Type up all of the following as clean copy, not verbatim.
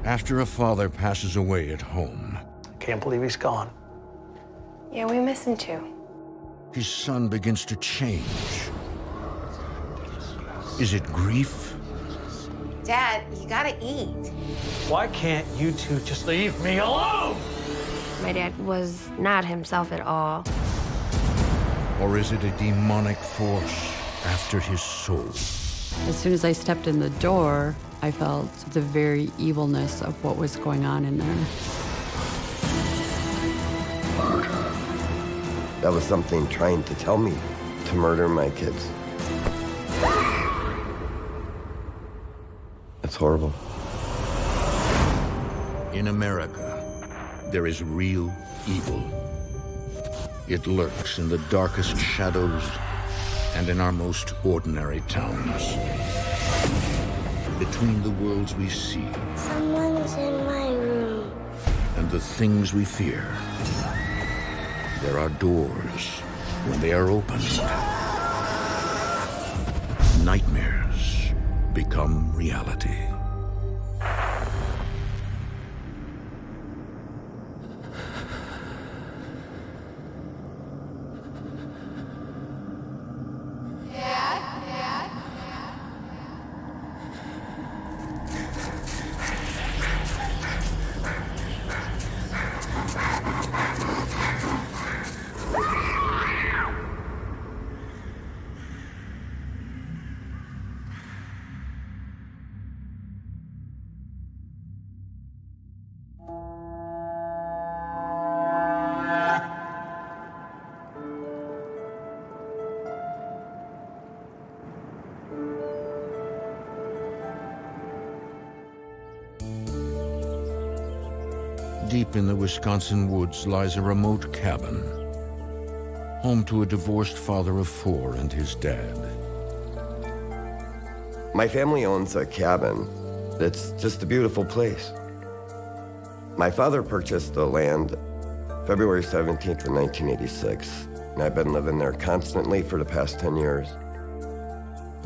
After a father passes away at home, Can't believe he's gone. Yeah, we miss him too. his son begins to change. Is it grief? Dad, you gotta eat. Why can't you two just leave me alone? My dad was not himself at all. Or is it a demonic force after his soul? As soon as I stepped in the door, I felt the very evilness of what was going on in there. That was something trying to tell me to murder my kids. It's horrible. In America, there is real evil. It lurks in the darkest shadows and in our most ordinary towns. Between the worlds we see Someone's in my room. and the things we fear, there are doors. When they are opened, nightmares become reality. Deep in the Wisconsin woods lies a remote cabin, home to a divorced father of 4 and his dad. My family owns a cabin. It's just a beautiful place. My father purchased the land February 17th of 1986, and I've been living there constantly for the past 10 years.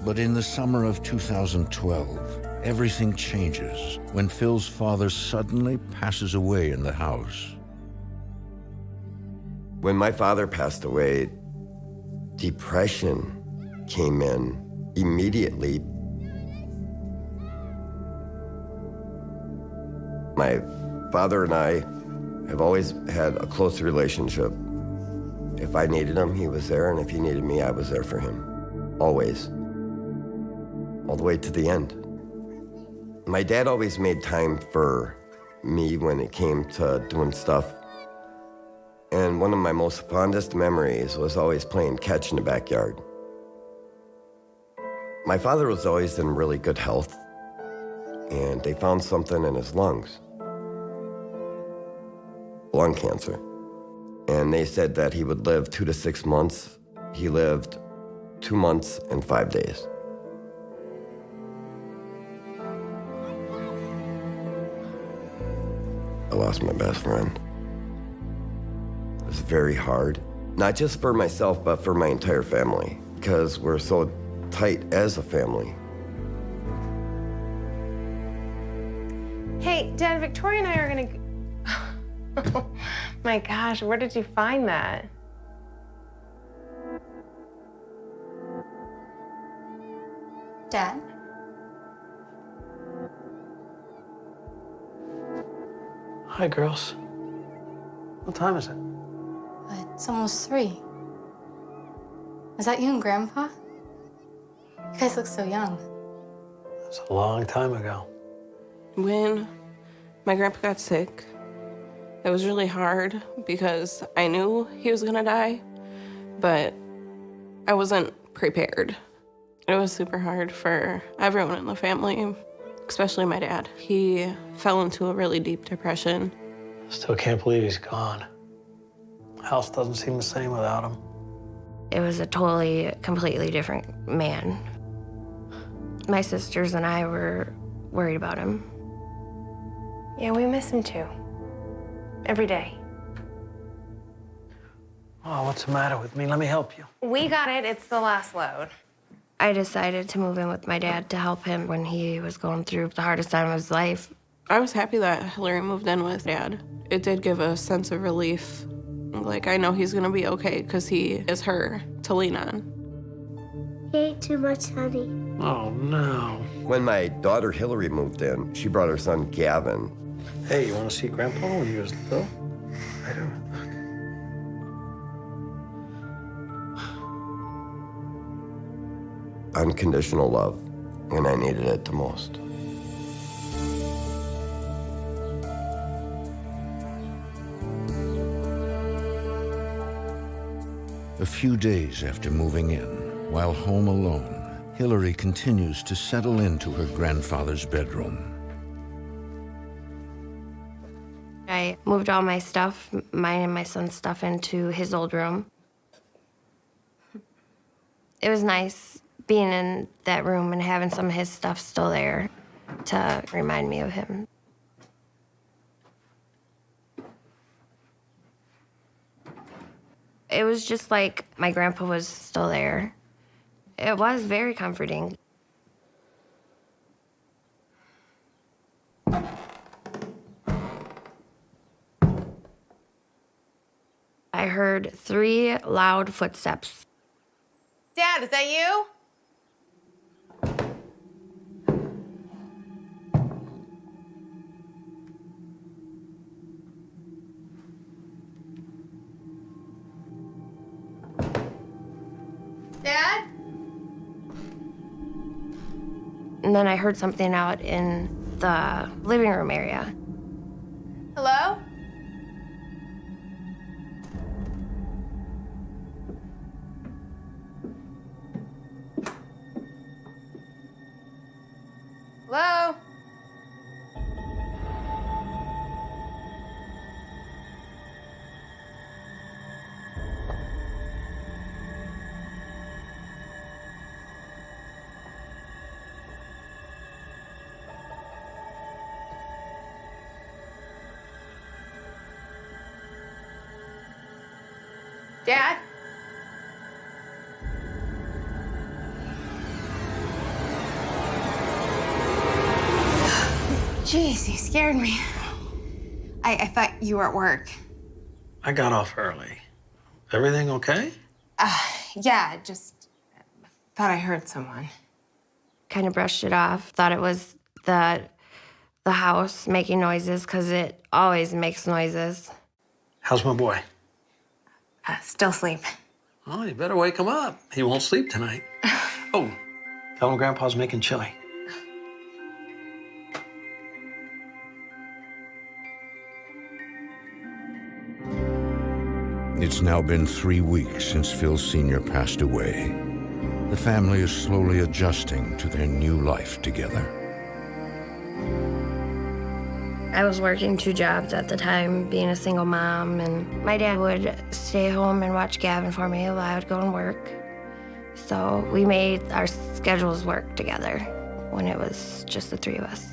But in the summer of 2012, everything changes when Phil's father suddenly passes away in the house. When my father passed away, depression came in immediately. My father and I have always had a close relationship. If I needed him, he was there, and if he needed me, I was there for him. Always. All the way to the end. My dad always made time for me when it came to doing stuff. And one of my most fondest memories was always playing catch in the backyard. My father was always in really good health, and they found something in his lungs. Lung cancer. And they said that he would live 2 to 6 months. He lived 2 months and 5 days. I lost my best friend. It was very hard, not just for myself, but for my entire family, because we're so tight as a family. Hey, Dad, Victoria and I are gonna... Oh my gosh, where did you find that? Dad? Hi, girls. What time is it? It's almost 3. Is that you and Grandpa? You guys look so young. It's a long time ago. When my grandpa got sick, it was really hard because I knew he was gonna die, but I wasn't prepared. It was super hard for everyone in the family, especially my dad. He fell into a really deep depression. Still can't believe he's gone. House doesn't seem the same without him. It was a completely different man. My sisters and I were worried about him. Yeah, we miss him too. Every day. Oh, what's the matter with me? Let me help you. We got it. It's the last load. I decided to move in with my dad to help him when he was going through the hardest time of his life. I was happy that Hillary moved in with Dad. It did give a sense of relief. Like, I know he's gonna be okay because he is her to lean on. He ate too much honey. Oh, no. When my daughter Hillary moved in, she brought her son Gavin. Hey, you want to see Grandpa when he was little? I don't. Unconditional love when I needed it the most. A few days after moving in, while home alone, Hillary continues to settle into her grandfather's bedroom. I moved all my stuff, mine and my son's stuff, into his old room. It was nice being in that room and having some of his stuff still there to remind me of him. It was just like my grandpa was still there. It was very comforting. I heard 3 loud footsteps. Dad, is that you? Dad? And then I heard something out in the living room area. Hello? Hello? Dad? Jeez, you scared me. I thought you were at work. I got off early. Everything okay? Yeah, just thought I heard someone. Kind of brushed it off. Thought it was the house making noises, because it always makes noises. How's my boy? Still asleep. Oh, you better wake him up. He won't sleep tonight. Oh, tell him Grandpa's making chili. It's now been 3 weeks since Phil Sr. passed away. The family is slowly adjusting to their new life together. I was working 2 jobs at the time, being a single mom, and my dad would stay home and watch Gavin for me while I would go and work. So we made our schedules work together when it was just the 3 of us.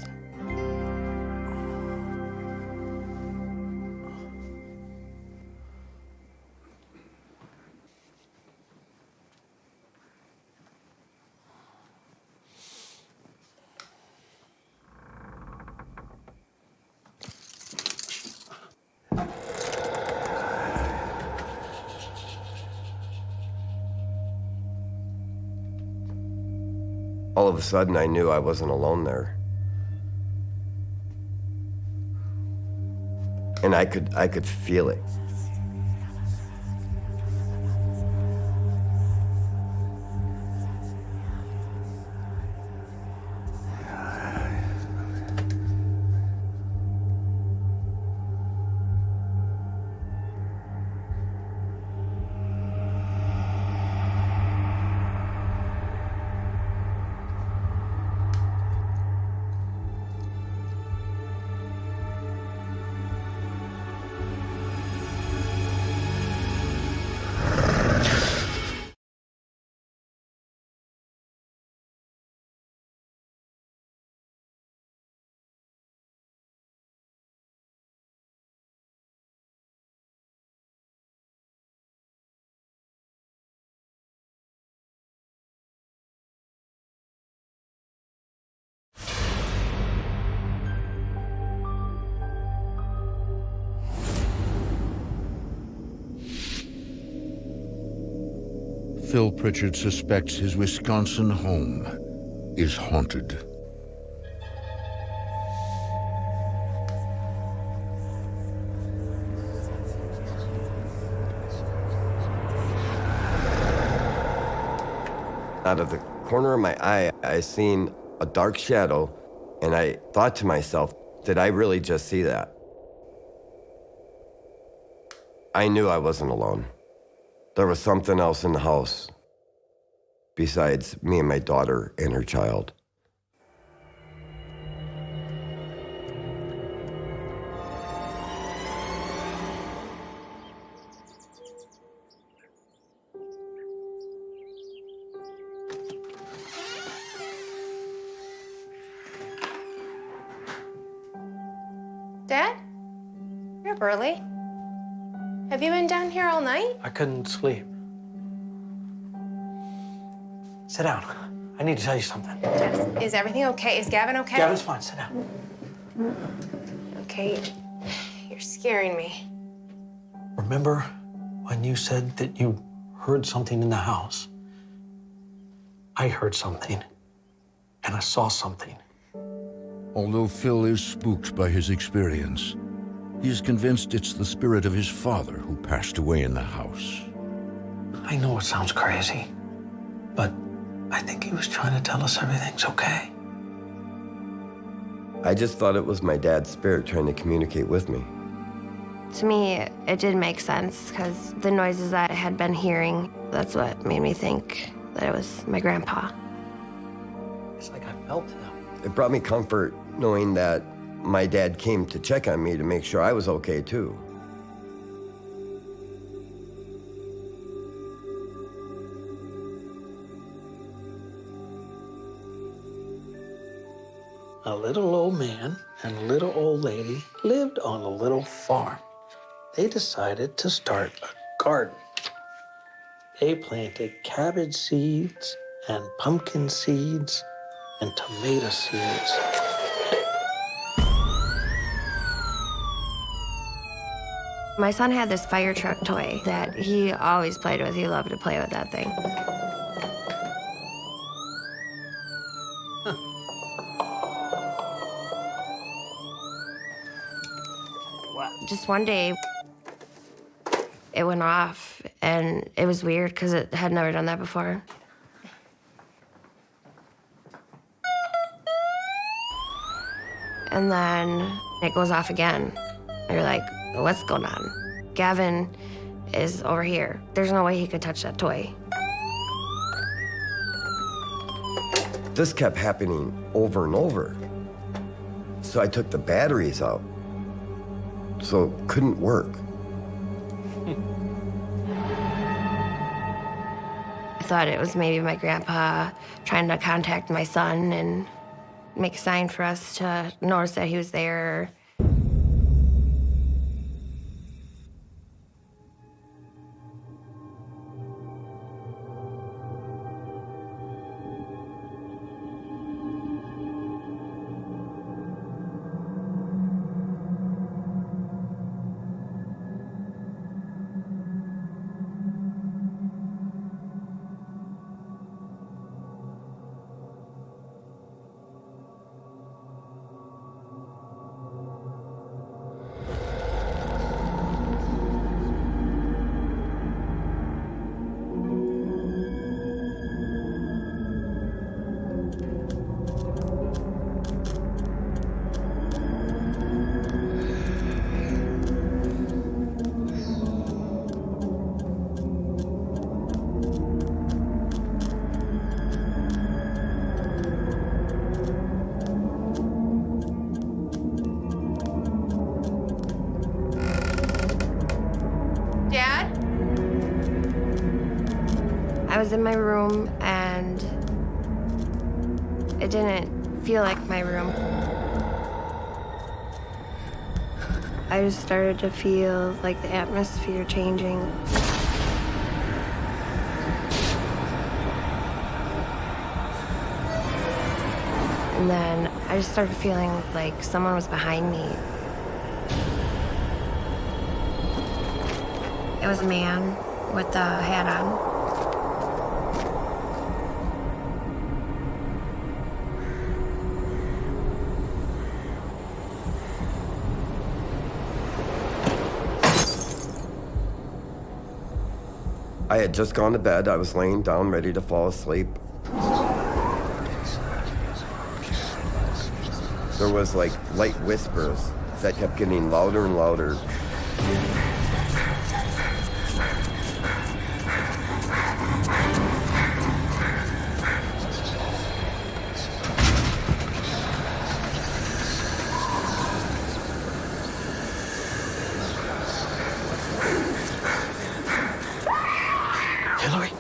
All of a sudden, I knew I wasn't alone there. And I could feel it. Phil Pritchard suspects his Wisconsin home is haunted. Out of the corner of my eye, I seen a dark shadow, and I thought to myself, did I really just see that? I knew I wasn't alone. There was something else in the house besides me and my daughter and her child. Dad? You're up early. Have you been down here all night? I couldn't sleep. Sit down. I need to tell you something. Dad, is everything okay? Is Gavin okay? Gavin's fine. Sit down. Okay. You're scaring me. Remember when you said that you heard something in the house? I heard something, and I saw something. Although Phil is spooked by his experience, he is convinced it's the spirit of his father who passed away in the house. I know it sounds crazy, but I think he was trying to tell us everything's okay. I just thought it was my dad's spirit trying to communicate with me. To me, it did make sense because the noises I had been hearing, that's what made me think that it was my grandpa. It's like I felt him. It brought me comfort knowing that my dad came to check on me to make sure I was okay too. A little old man and a little old lady lived on a little farm. They decided to start a garden. They planted cabbage seeds and pumpkin seeds and tomato seeds. My son had this fire truck toy that he always played with. He loved to play with that thing. Just one day, it went off, and it was weird because it had never done that before. And then it goes off again. You're like, what's going on? Gavin is over here. There's no way he could touch that toy. This kept happening over and over. So I took the batteries out, so it couldn't work. I thought it was maybe my grandpa trying to contact my son and make a sign for us to notice that he was there. Dad? I was in my room, and it didn't feel like my room. I just started to feel like the atmosphere changing. And then I just started feeling like someone was behind me. It was a man with a hat on. I had just gone to bed. I was laying down ready to fall asleep. There was like light whispers that kept getting louder and louder. Hillary?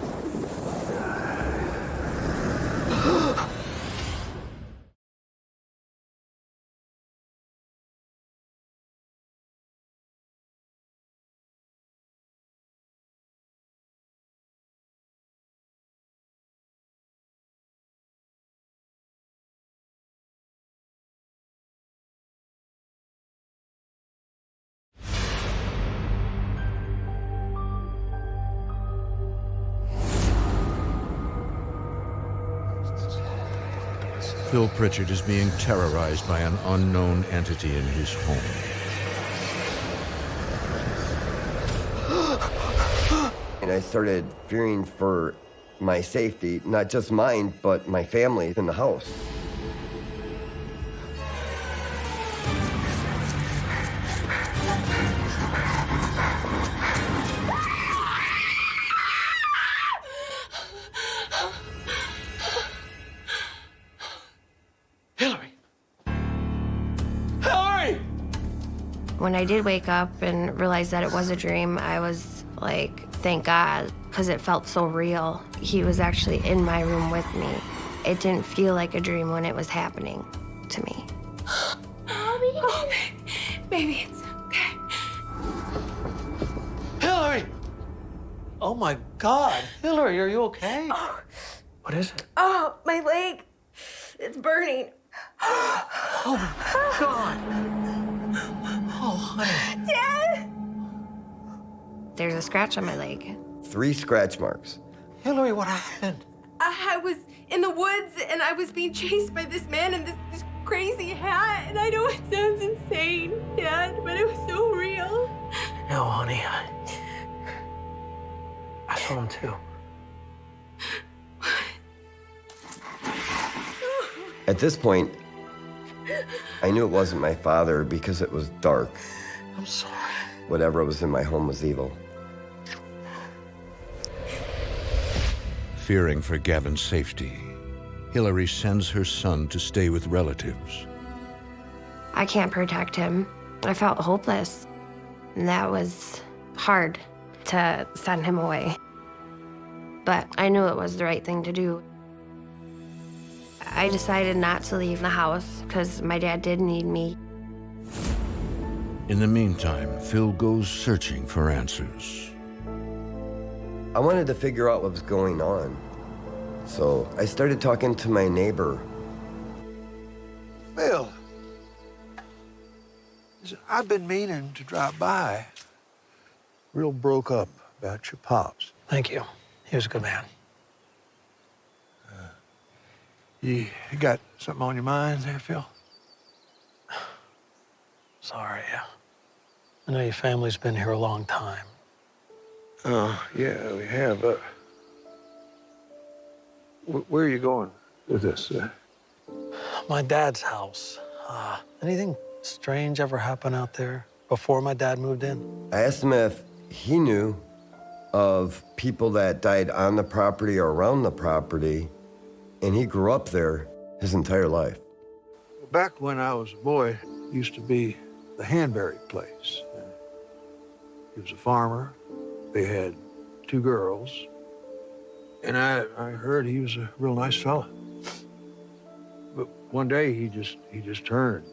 Phil Pritchard is being terrorized by an unknown entity in his home. And I started fearing for my safety, not just mine, but my family in the house. Hillary! Hillary! When I did wake up and realize that it was a dream, I was like, thank God, because it felt so real. He was actually in my room with me. It didn't feel like a dream when it was happening to me. Mommy. Oh, baby, it's okay. Hillary! Oh my God. Hillary, are you okay? Oh. What is it? Oh, my leg. It's burning. Oh my God. Oh, honey. Dad! There's a scratch on my leg. 3 scratch marks. Hillary, what happened? I was in the woods and I was being chased by this man in this crazy hat. And I know it sounds insane, Dad, but it was so real. No, honey. I saw him too. At this point, I knew it wasn't my father because it was dark. I'm sorry. Whatever was in my home was evil. Fearing for Gavin's safety, Hillary sends her son to stay with relatives. I can't protect him. I felt hopeless. And that was hard to send him away. But I knew it was the right thing to do. I decided not to leave the house because my dad did need me. In the meantime, Phil goes searching for answers. I wanted to figure out what was going on. So I started talking to my neighbor. Phil, listen, I've been meaning to drop by. Real broke up about your pops. Thank you. He was a good man. You got something on your mind there, Phil? Sorry. I know your family's been here a long time. Oh, yeah, we have. Where are you going with this? My dad's house. Anything strange ever happen out there before my dad moved in? I asked him if he knew of people that died on the property or around the property, and he grew up there his entire life. Back when I was a boy, it used to be the Hanbury place. He was a farmer. They had 2 girls. And I heard he was a real nice fella. But one day he just turned,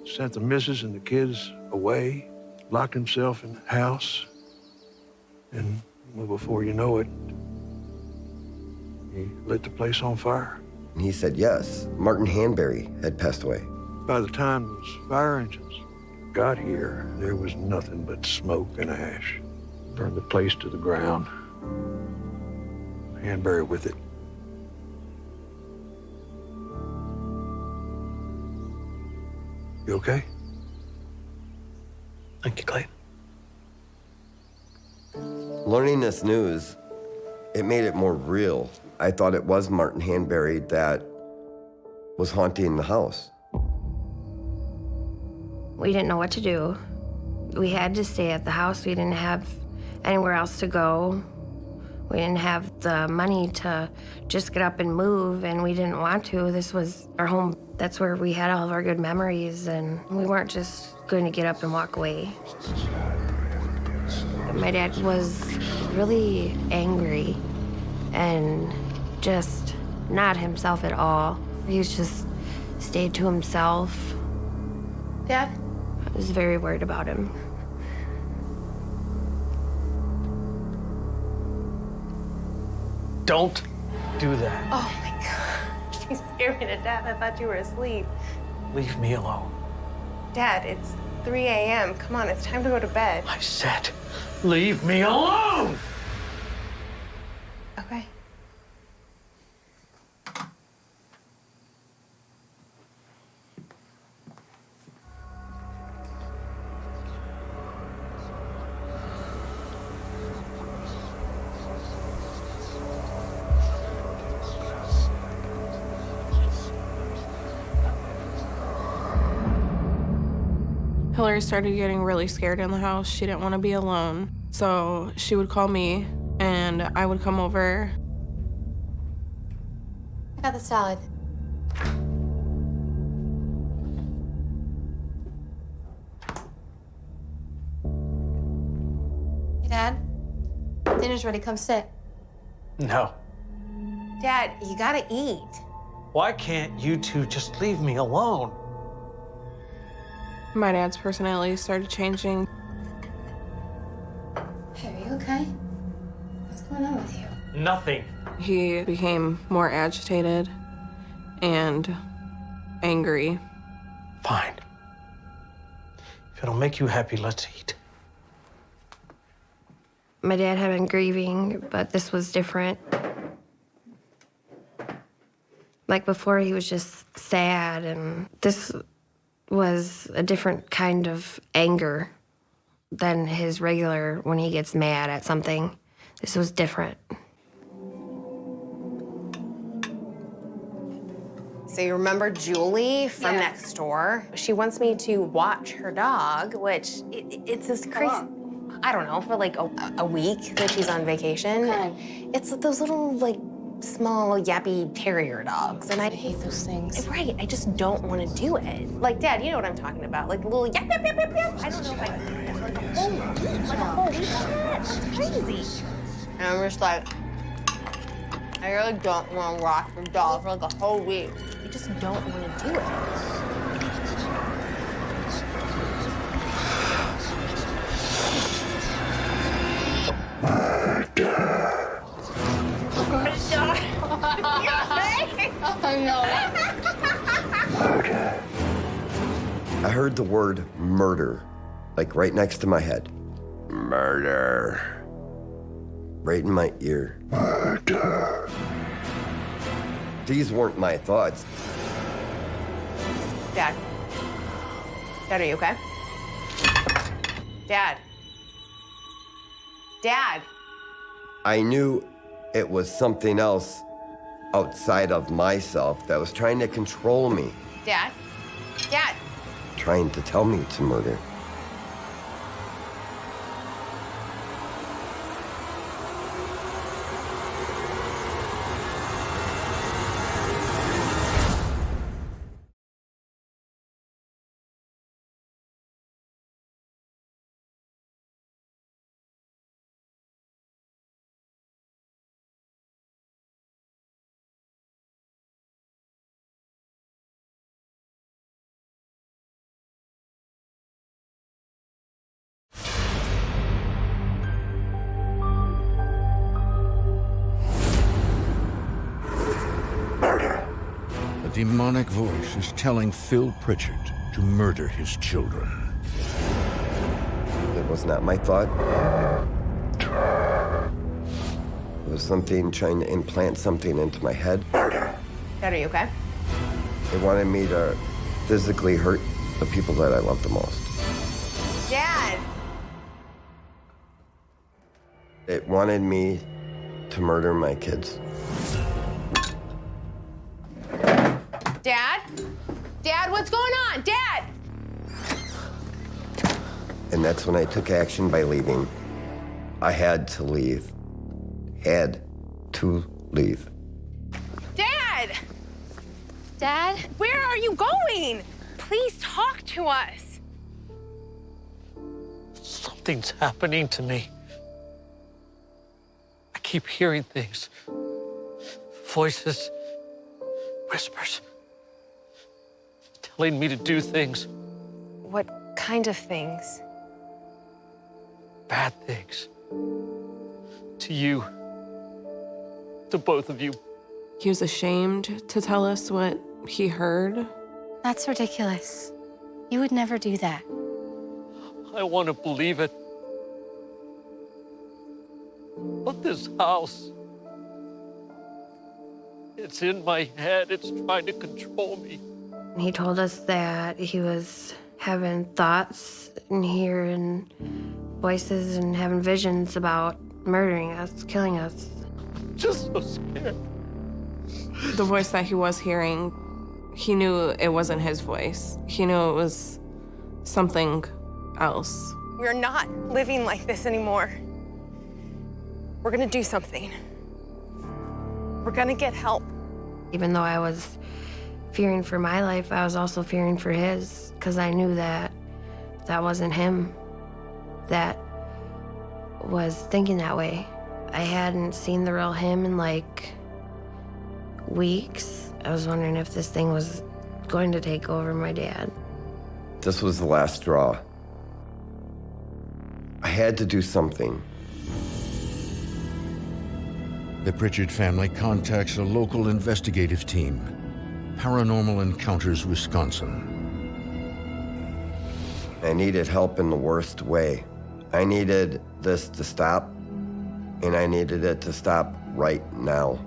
sent the missus and the kids away, locked himself in the house, and well, before you know it, he lit the place on fire. And he said yes, Martin Hanbury had passed away. By the time those fire engines got here, there was nothing but smoke and ash. Burned the place to the ground. Hanbury with it. You okay? Thank you, Clayton. Learning this news, it made it more real. I thought it was Martin Hanbury that was haunting the house. We didn't know what to do. We had to stay at the house. We didn't have anywhere else to go. We didn't have the money to just get up and move, and we didn't want to. This was our home. That's where we had all of our good memories, and we weren't just going to get up and walk away. My dad was really angry and just not himself at all. He was just stayed to himself. Dad? I was very worried about him. Don't do that. Oh my God. You scared me to death. I thought you were asleep. Leave me alone. Dad, it's 3 a.m. Come on, it's time to go to bed. I said, leave me alone! Okay. Hillary started getting really scared in the house. She didn't want to be alone. So she would call me and I would come over. I got the salad. Hey, Dad. Dinner's ready. Come sit. No. Dad, you gotta eat. Why can't you two just leave me alone? My dad's personality started changing. Hey, are you okay? What's going on with you? Nothing. He became more agitated and angry. Fine. If it'll make you happy, let's eat. My dad had been grieving, but this was different. Like before, he was just sad, and this was a different kind of anger than his regular when he gets mad at something. This was different. So you remember Julie from next door? She wants me to watch her dog, which it's this crazy. I don't know, for like a week that she's on vacation. Okay. It's those little like small yappy terrier dogs, and I hate those things. Right, I just don't want to do it. Like, Dad, you know what I'm talking about, like the little yap yap yap yap yap. I don't know if I can do that like a whole week of that. That's crazy. And I'm just like, I really don't want to watch the dog for like a whole week. I just don't want to do it. I heard the word murder, like right next to my head. Murder. Right in my ear. Murder. These weren't my thoughts. Dad. Dad, are you okay? Dad. Dad. I knew it was something else outside of myself that was trying to control me, Dad. Dad. trying to tell me to murder. A demonic voice is telling Phil Pritchard to murder his children. It was not my thought. It was something trying to implant something into my head. Dad, are you okay? They wanted me to physically hurt the people that I love the most. Dad. It wanted me to murder my kids. Dad? Dad, what's going on? Dad! And that's when I took action by leaving. I had to leave. Had to leave. Dad! Dad? Where are you going? Please talk to us. Something's happening to me. I keep hearing things. Voices, whispers, telling me to do things. What kind of things? Bad things. To you. To both of you. He was ashamed to tell us what he heard. That's ridiculous. You would never do that. I want to believe it. But this house, it's in my head. It's trying to control me. He told us that he was having thoughts and hearing voices and having visions about murdering us, killing us. Just so scared. The voice that he was hearing, he knew it wasn't his voice. He knew it was something else. We're not living like this anymore. We're gonna do something. We're gonna get help. Even though I was fearing for my life, I was also fearing for his, because I knew that that wasn't him that was thinking that way. I hadn't seen the real him in like weeks. I was wondering if this thing was going to take over my dad. This was the last straw. I had to do something. The Pritchard family contacts a local investigative team, Paranormal Encounters Wisconsin. I needed help in the worst way. I needed this to stop, and I needed it to stop right now.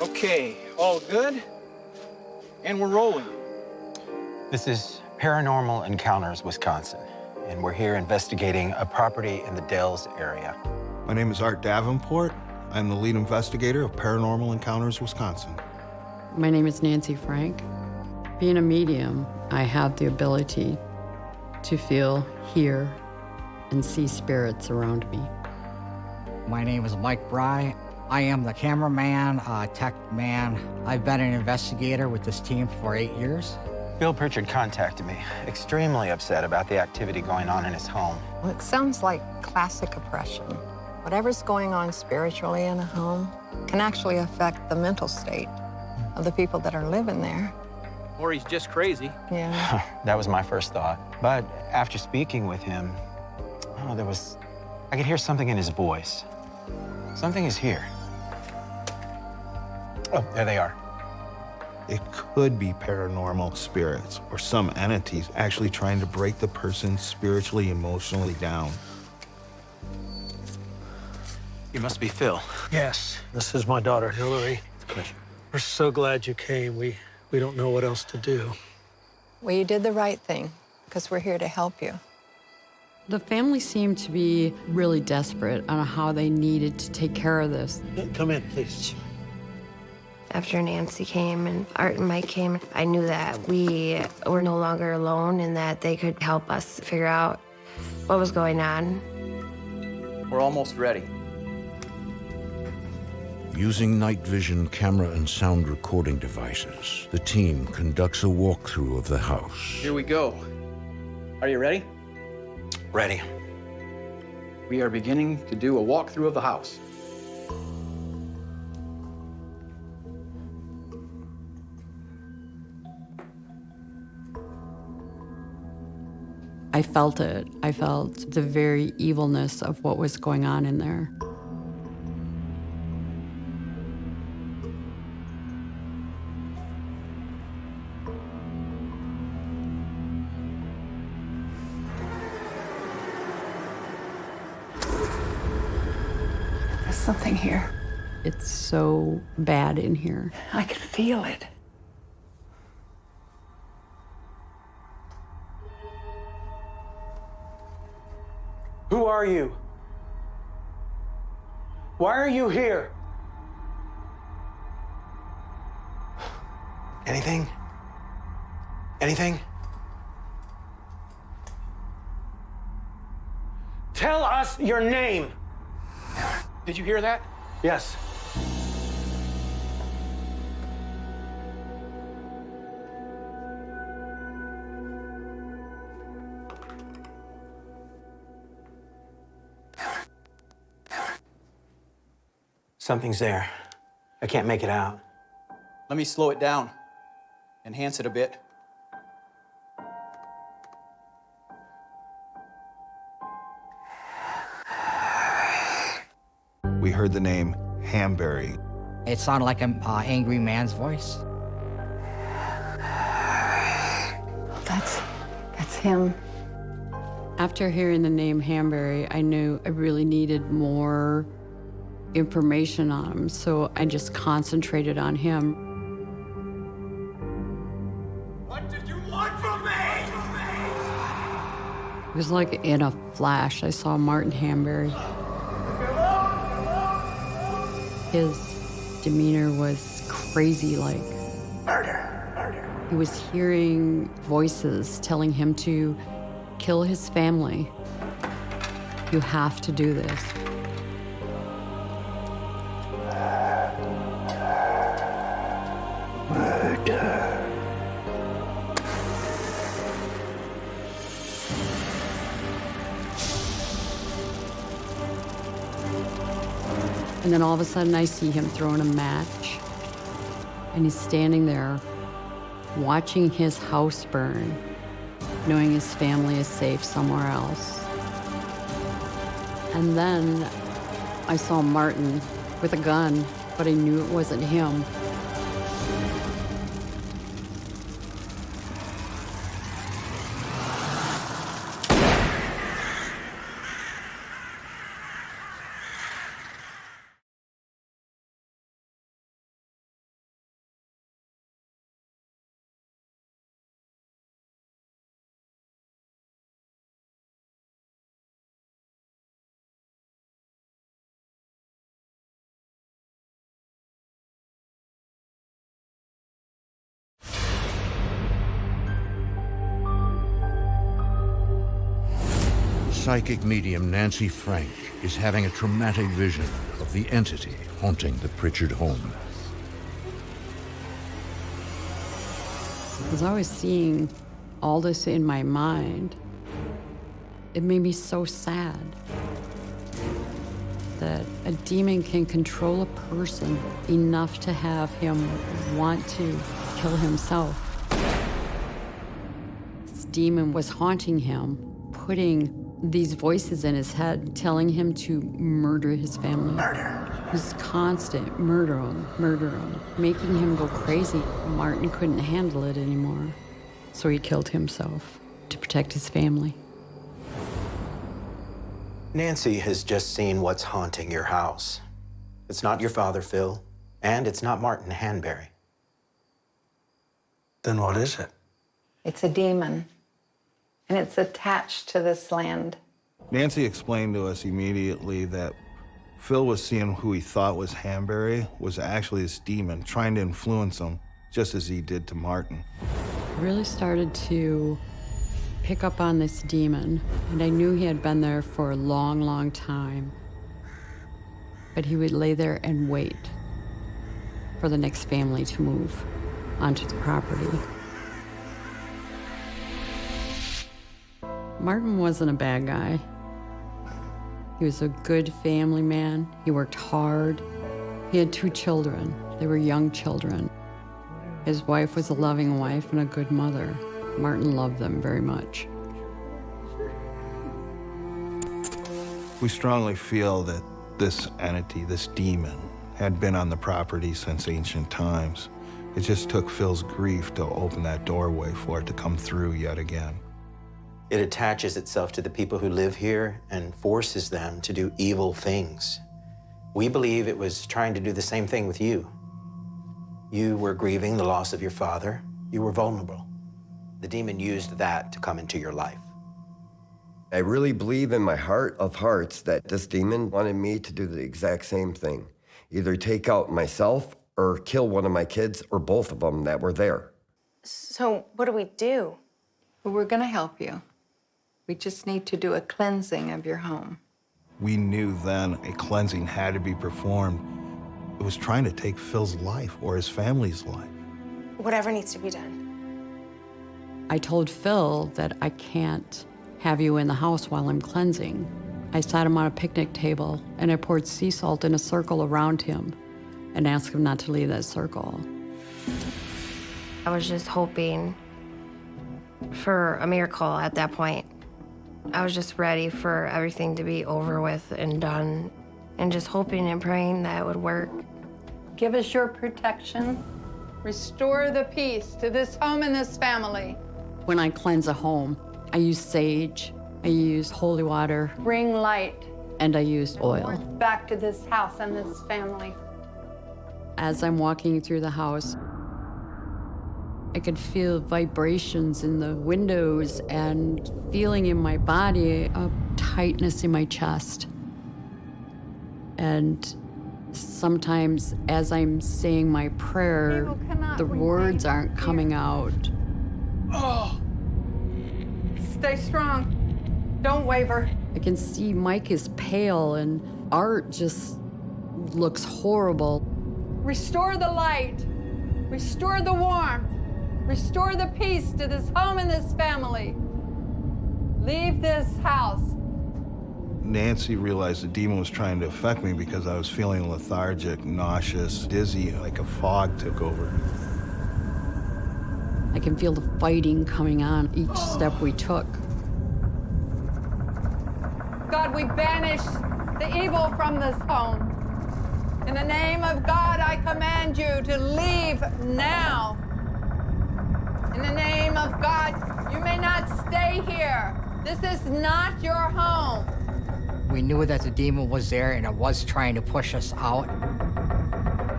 Okay, all good? And we're rolling. This is Paranormal Encounters Wisconsin, and we're here investigating a property in the Dells area. My name is Art Davenport. I'm the lead investigator of Paranormal Encounters Wisconsin. My name is Nancy Frank. Being a medium, I have the ability to feel, hear, and see spirits around me. My name is Mike Bry. I am the cameraman, tech man. I've been an investigator with this team for 8 years. Bill Pritchard contacted me, extremely upset about the activity going on in his home. Well, it sounds like classic oppression. Whatever's going on spiritually in a home can actually affect the mental state of the people that are living there. Or he's just crazy. Yeah. That was my first thought. But after speaking with him, I could hear something in his voice. Something is here. Oh, there they are. It could be paranormal spirits or some entities actually trying to break the person spiritually, emotionally down. You must be Phil. Yes, this is my daughter, Hillary. Pleasure. We're so glad you came. We don't know what else to do. Well, you did the right thing, because we're here to help you. The family seemed to be really desperate on how they needed to take care of this. Come in, please. After Nancy came and Art and Mike came, I knew that we were no longer alone and that they could help us figure out what was going on. We're almost ready. Using night vision camera and sound recording devices, the team conducts a walkthrough of the house. Here we go. Are you ready? Ready. We are beginning to do a walkthrough of the house. I felt it. I felt the very evilness of what was going on in there. something here. It's so bad in here. I can feel it. Who are you? Why are you here? Anything? Anything? Tell us your name. Did you hear that? Yes. Something's there. I can't make it out. Let me slow it down. Enhance it a bit. We heard the name Hamberry. It sounded like an angry man's voice. That's him. After hearing the name Hamberry, I knew I really needed more information on him, so I just concentrated on him. What did you want from me? It was like in a flash, I saw Martin Hamberry. His demeanor was crazy, like Murder. he was hearing voices telling him to kill his family. You have to do this. And then all of a sudden I see him throwing a match, and he's standing there watching his house burn, knowing his family is safe somewhere else. And then I saw Martin with a gun, but I knew it wasn't him. Psychic medium Nancy Frank is having a traumatic vision of the entity haunting the Pritchard home. As I was seeing all this in my mind, it made me so sad that a demon can control a person enough to have him want to kill himself. This demon was haunting him, putting these voices in his head, telling him to murder his family. Murder. It was constant, murder him, making him go crazy. Martin couldn't handle it anymore, so he killed himself to protect his family. Nancy has just seen what's haunting your house. It's not your father, Phil, and it's not Martin Hanberry. Then what is it? It's a demon, and it's attached to this land. Nancy explained to us immediately that Phil was seeing who he thought was Hamberry was actually this demon trying to influence him, just as he did to Martin. I really started to pick up on this demon, and I knew he had been there for a long, long time. But he would lay there and wait for the next family to move onto the property. Martin wasn't a bad guy. He was a good family man. He worked hard. He had 2 children. They were young children. His wife was a loving wife and a good mother. Martin loved them very much. We strongly feel that this entity, this demon, had been on the property since ancient times. It just took Phil's grief to open that doorway for it to come through yet again. It attaches itself to the people who live here and forces them to do evil things. We believe it was trying to do the same thing with you. You were grieving the loss of your father. You were vulnerable. The demon used that to come into your life. I really believe in my heart of hearts that this demon wanted me to do the exact same thing. Either take out myself or kill one of my kids or both of them that were there. So what do we do? Well, we're going to help you. We just need to do a cleansing of your home. We knew then a cleansing had to be performed. It was trying to take Phil's life or his family's life. Whatever needs to be done. I told Phil that I can't have you in the house while I'm cleansing. I sat him on a picnic table and I poured sea salt in a circle around him and asked him not to leave that circle. I was just hoping for a miracle at that point. I was just ready for everything to be over with and done, and just hoping and praying that it would work. Give us your protection. Restore the peace to this home and this family. When I cleanse a home, I use sage, I use holy water, Bring light and I use oil. back to this house and this family. As I'm walking through the house, I could feel vibrations in the windows and feeling in my body a tightness in my chest. And sometimes as I'm saying my prayer, the words aren't coming out. Oh. Stay strong. Don't waver. I can see Mike is pale and Art just looks horrible. Restore the light. Restore the warmth. Restore the peace to this home and this family. Leave this house. Nancy realized the demon was trying to affect me because I was feeling lethargic, nauseous, dizzy, like a fog took over. I can feel the fighting coming on each step we took. God, we banish the evil from this home. In the name of God, I command you to leave now. In the name of God, you may not stay here. This is not your home. We knew that the demon was there and it was trying to push us out.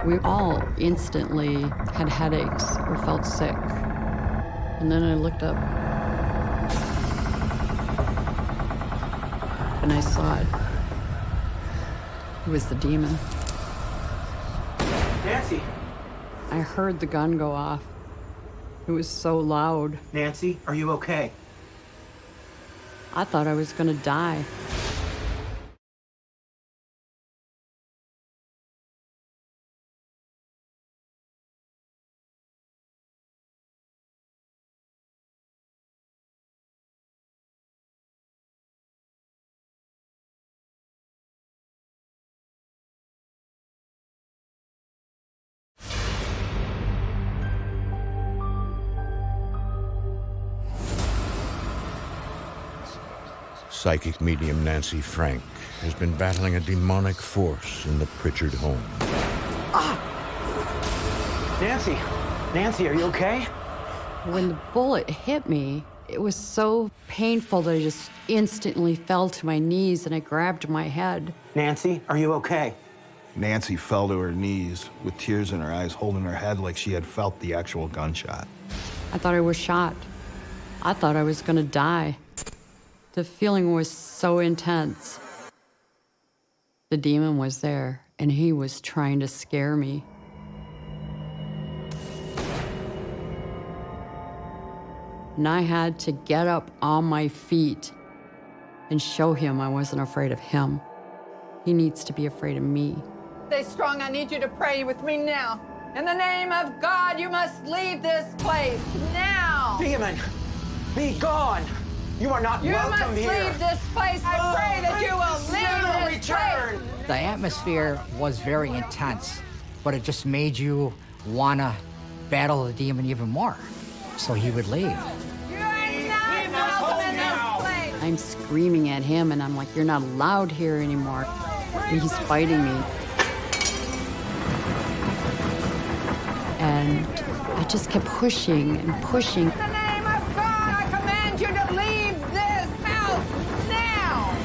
We all instantly had headaches or felt sick. And then I looked up and I saw it. It was the demon. Nancy! I heard the gun go off. It was so loud. Nancy, are you okay? I thought I was gonna die. Psychic medium Nancy Frank has been battling a demonic force in the Pritchard home. Nancy! Nancy, are you okay? When the bullet hit me, it was so painful that I just instantly fell to my knees and I grabbed my head. Nancy, are you okay? Nancy fell to her knees with tears in her eyes, holding her head like she had felt the actual gunshot. I thought I was shot. I thought I was gonna die. The feeling was so intense. The demon was there, and he was trying to scare me. And I had to get up on my feet and show him I wasn't afraid of him. He needs to be afraid of me. Stay strong. I need you to pray with me now. In the name of God, you must leave this place now. Demon, be gone. You are not welcome here. You must leave this place. I pray that you will leave this place. The atmosphere was very intense, but it just made you want to battle the demon even more, so he would leave. You are not welcome in this place. I'm screaming at him, and I'm like, you're not allowed here anymore. And he's fighting me. And I just kept pushing and pushing. In the name of God, I command you to leave this house now.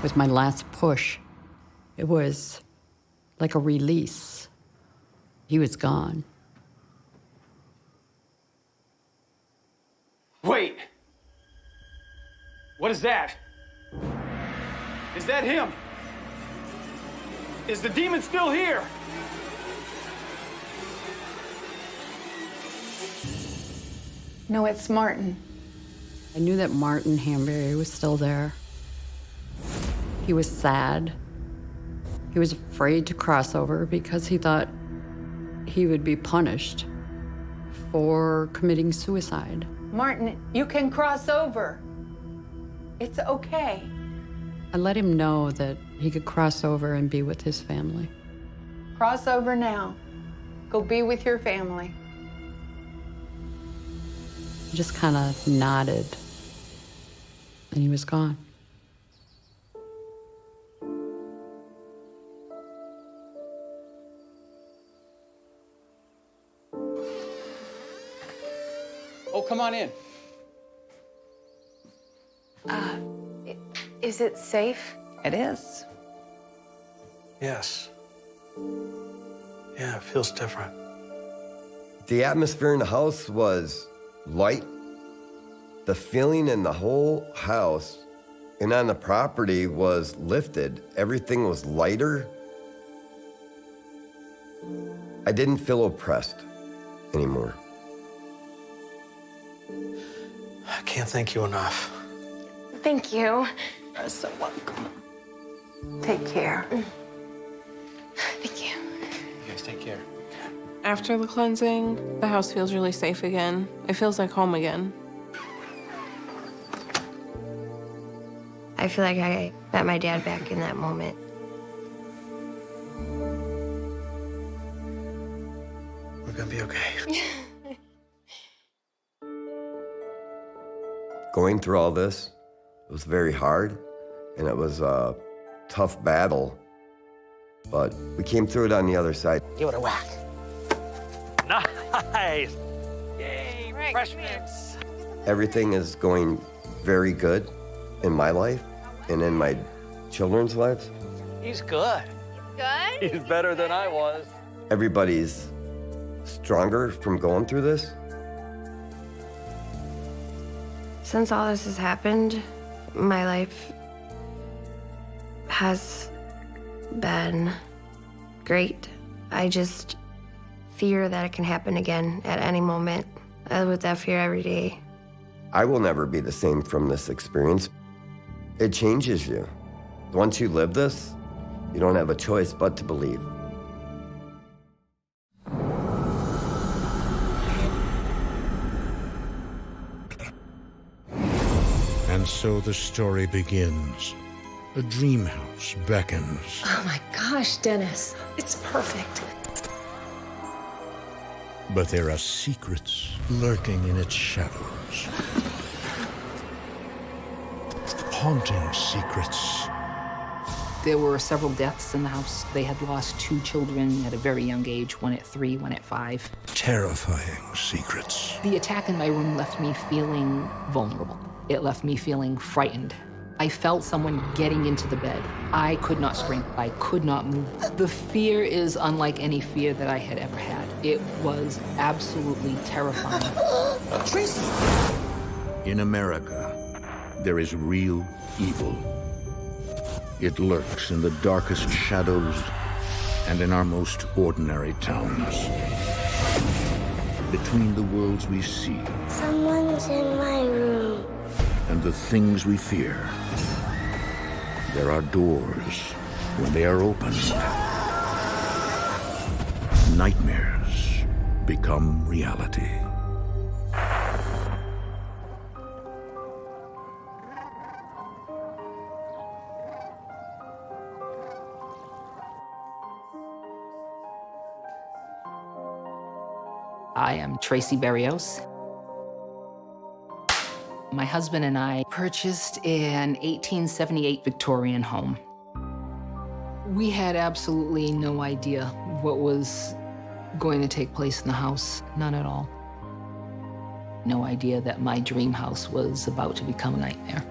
with my last push, it was like a release. He was gone. Wait! What is that? Is that him? Is the demon still here? No, it's Martin. I knew that Martin Hanbury was still there. He was sad. He was afraid to cross over because he thought he would be punished for committing suicide. Martin, you can cross over. It's okay. I let him know that he could cross over and be with his family. Cross over now. Go be with your family. He just kind of nodded, and he was gone. Oh, come on in. Is it safe? It is. Yes. Yeah, it feels different. The atmosphere in the house was light. The feeling in the whole house and on the property was lifted. Everything was lighter. I didn't feel oppressed anymore. I can't thank you enough. Thank you. You're so welcome. Take care. Thank you. You guys take care. After the cleansing, the house feels really safe again. It feels like home again. I feel like I met my dad back in that moment. We're gonna be okay. Going through all this, it was very hard, and it was a tough battle, but we came through it on the other side. Give it a whack. Nice! Yay, refreshments! Everything is going very good in my life and in my children's lives. He's good. Good? He's better than I was. Everybody's stronger from going through this. Since all this has happened, my life has been great. I just fear that it can happen again at any moment. I live with that fear every day. I will never be the same from this experience. It changes you. Once you live this, you don't have a choice but to believe. And so the story begins. A dream house beckons. Oh my gosh, Dennis. It's perfect. But there are secrets lurking in its shadows. Haunting secrets. There were several deaths in the house. They had lost 2 children at a very young age, one at 3, one at 5. Terrifying secrets. The attack in my room left me feeling vulnerable. It left me feeling frightened. I felt someone getting into the bed. I could not scream. I could not move. The fear is unlike any fear that I had ever had. It was absolutely terrifying. Tracy! In America, there is real evil. It lurks in the darkest shadows and in our most ordinary towns. Between the worlds we see Someone's in my room. and the things we fear, there are doors. When they are opened, nightmares become reality. I am Tracy Berrios. My husband and I purchased an 1878 Victorian home. We had absolutely no idea what was going to take place in the house, none at all. No idea that my dream house was about to become a nightmare.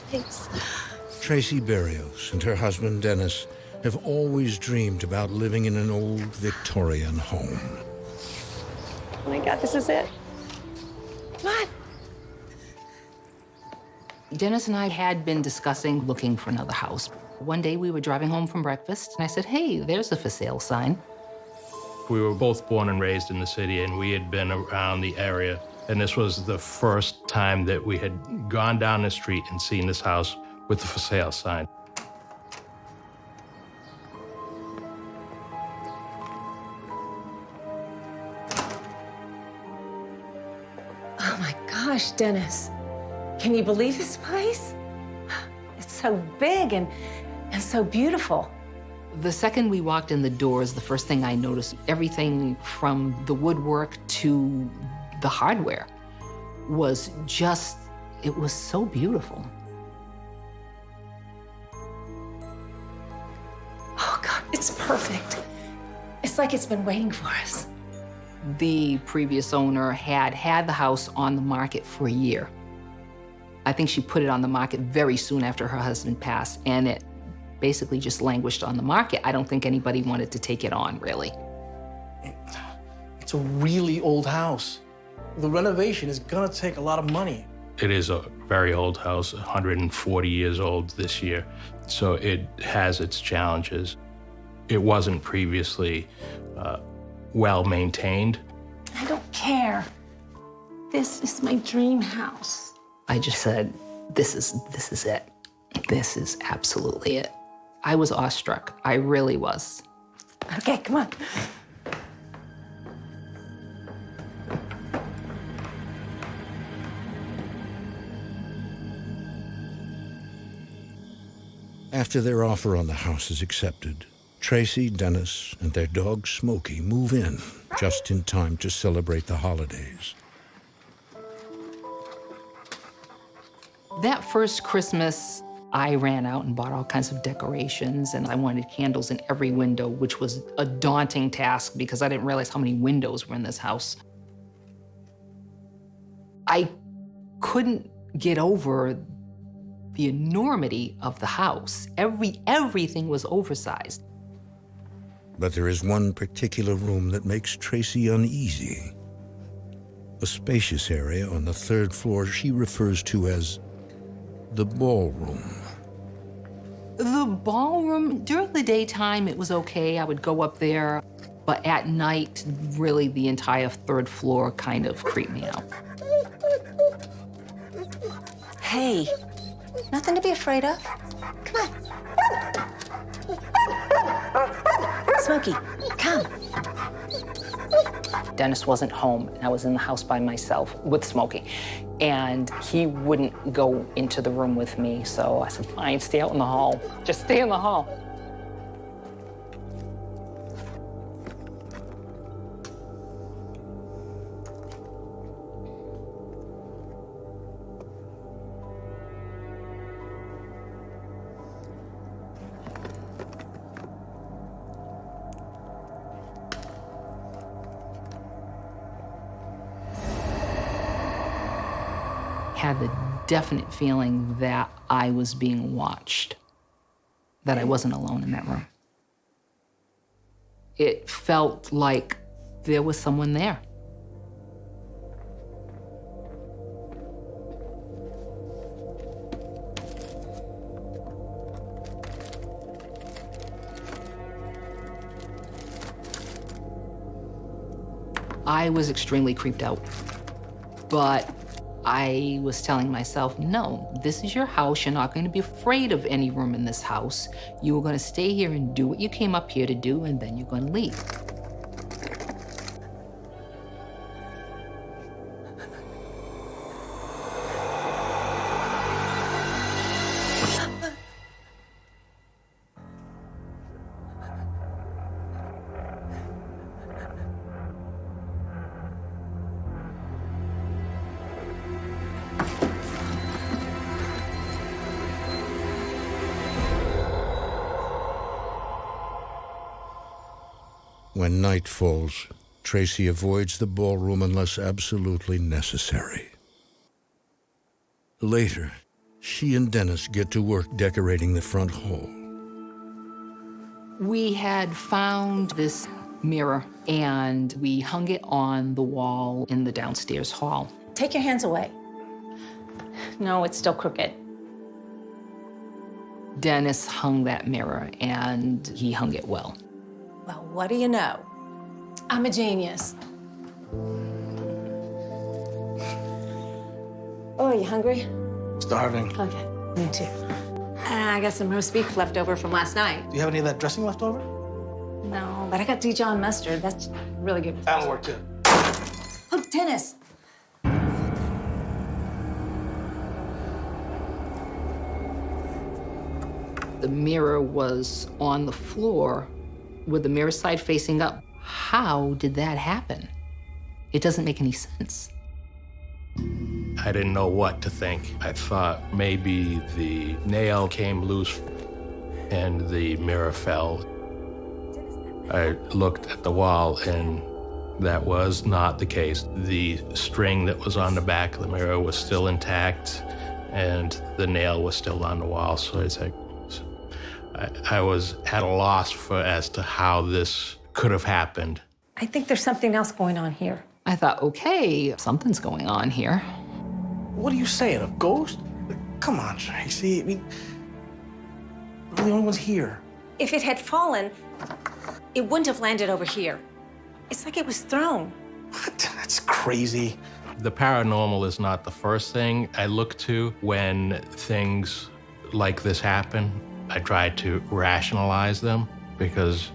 Thanks. Tracy Berrios and her husband, Dennis, have always dreamed about living in an old Victorian home. Oh my God, this is it. Come on. Dennis and I had been discussing looking for another house. One day we were driving home from breakfast, and I said, hey, there's a for sale sign. We were both born and raised in the city, and we had been around the area. And this was the first time that we had gone down the street and seen this house with the for sale sign. Oh my gosh, Dennis. Can you believe this place? It's so big and so beautiful. The second we walked in the doors, the first thing I noticed, everything from the woodwork to the hardware was just, it was so beautiful. Oh God, it's perfect. It's like it's been waiting for us. The previous owner had the house on the market for a year. I think she put it on the market very soon after her husband passed, and it basically just languished on the market. I don't think anybody wanted to take it on, really. It's a really old house. The renovation is gonna take a lot of money. It is a very old house, 140 years old this year, so it has its challenges. It wasn't previously well maintained. I don't care. This is my dream house. I just said, this is it. This is absolutely it. I was awestruck. I really was. Okay, come on. After their offer on the house is accepted, Tracy, Dennis, and their dog Smokey move in just in time to celebrate the holidays. That first Christmas, I ran out and bought all kinds of decorations, and I wanted candles in every window, which was a daunting task because I didn't realize how many windows were in this house. I couldn't get over the enormity of the house. Everything was oversized. But there is one particular room that makes Tracy uneasy. A spacious area on the third floor she refers to as the ballroom. The ballroom, during the daytime, it was okay. I would go up there. But at night, really, the entire third floor kind of creeped me out. Hey, nothing to be afraid of. Come on. Smokey, come. Dennis wasn't home, and I was in the house by myself with Smokey. And he wouldn't go into the room with me, so I said, fine, stay out in the hall. Just stay in the hall. Had the definite feeling that I was being watched, that I wasn't alone in that room. It felt like there was someone there. I was extremely creeped out, but I was telling myself, no, this is your house. You're not going to be afraid of any room in this house. You are going to stay here and do what you came up here to do, and then you're going to leave. When night falls, Tracy avoids the ballroom unless absolutely necessary. Later, she and Dennis get to work decorating the front hall. We had found this mirror and we hung it on the wall in the downstairs hall. Take your hands away. No, it's still crooked. Dennis hung that mirror and he hung it well. Well, what do you know? I'm a genius. Oh, you hungry? Starving. Okay, me too. I got some roast beef left over from last night. Do you have any of that dressing left over? No, but I got Dijon mustard. That's really good. That'll work too. Oh, Dennis. The mirror was on the floor with the mirror side facing up. How did that happen? It doesn't make any sense. I didn't know what to think. I thought maybe the nail came loose and the mirror fell. I looked at the wall and that was not the case. The string that was on the back of the mirror was still intact and the nail was still on the wall. So it's like, I was at a loss as to how this could have happened. I think there's something else going on here. I thought, okay, something's going on here. What are you saying, a ghost? Come on, Tracy. I mean, we're the only ones here. If it had fallen, it wouldn't have landed over here. It's like it was thrown. What? That's crazy. The paranormal is not the first thing I look to when things like this happen. I try to rationalize them because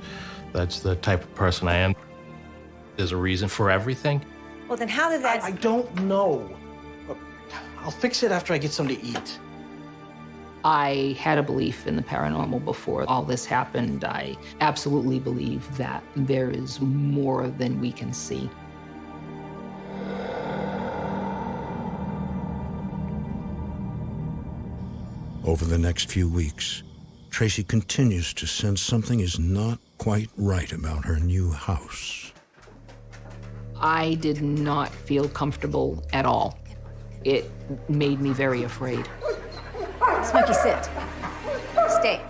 that's the type of person I am. There's a reason for everything. Well, then how did that... I don't know. I'll fix it after I get something to eat. I had a belief in the paranormal before all this happened. I absolutely believe that there is more than we can see. Over the next few weeks, Tracy continues to sense something is not quite right about her new house. I did not feel comfortable at all. It made me very afraid. Smokey, sit. Stay.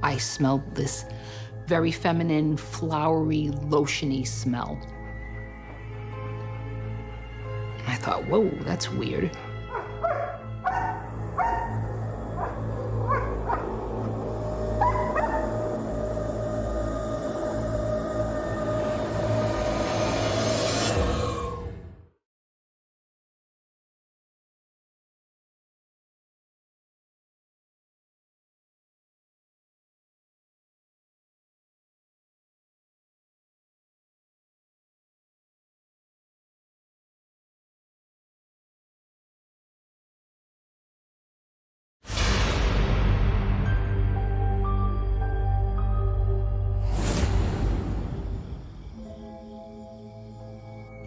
I smelled this very feminine, flowery, lotiony smell. I thought, whoa, that's weird.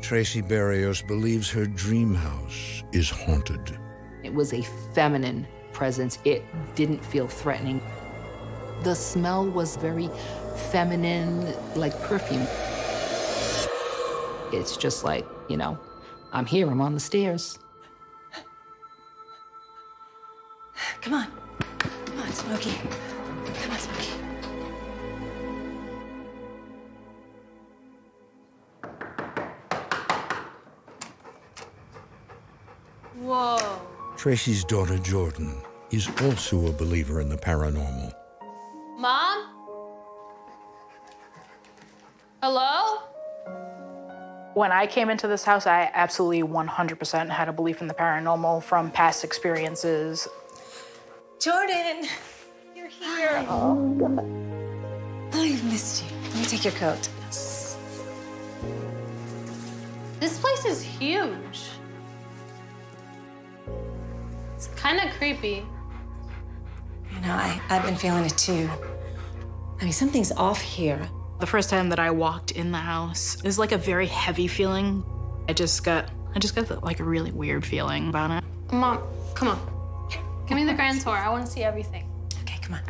Tracy Barrios believes her dream house is haunted. It was a feminine presence. It didn't feel threatening. The smell was very feminine, like perfume. It's just like, you know, I'm here, I'm on the stairs. Come on. Come on, Smokey. Come on, Smokey. Whoa. Tracy's daughter, Jordan, is also a believer in the paranormal. Mom? Hello? When I came into this house, I absolutely 100% had a belief in the paranormal from past experiences. Jordan, you're here. Oh, God. Oh, I've missed you. Let me take your coat. This place is huge. It's kind of creepy. You know, I've been feeling it too. I mean, something's off here. The first time that I walked in the house, it was like a very heavy feeling. I just got like a really weird feeling about it. Mom, come on. Give me the grand tour. I want to see everything. Okay, come on.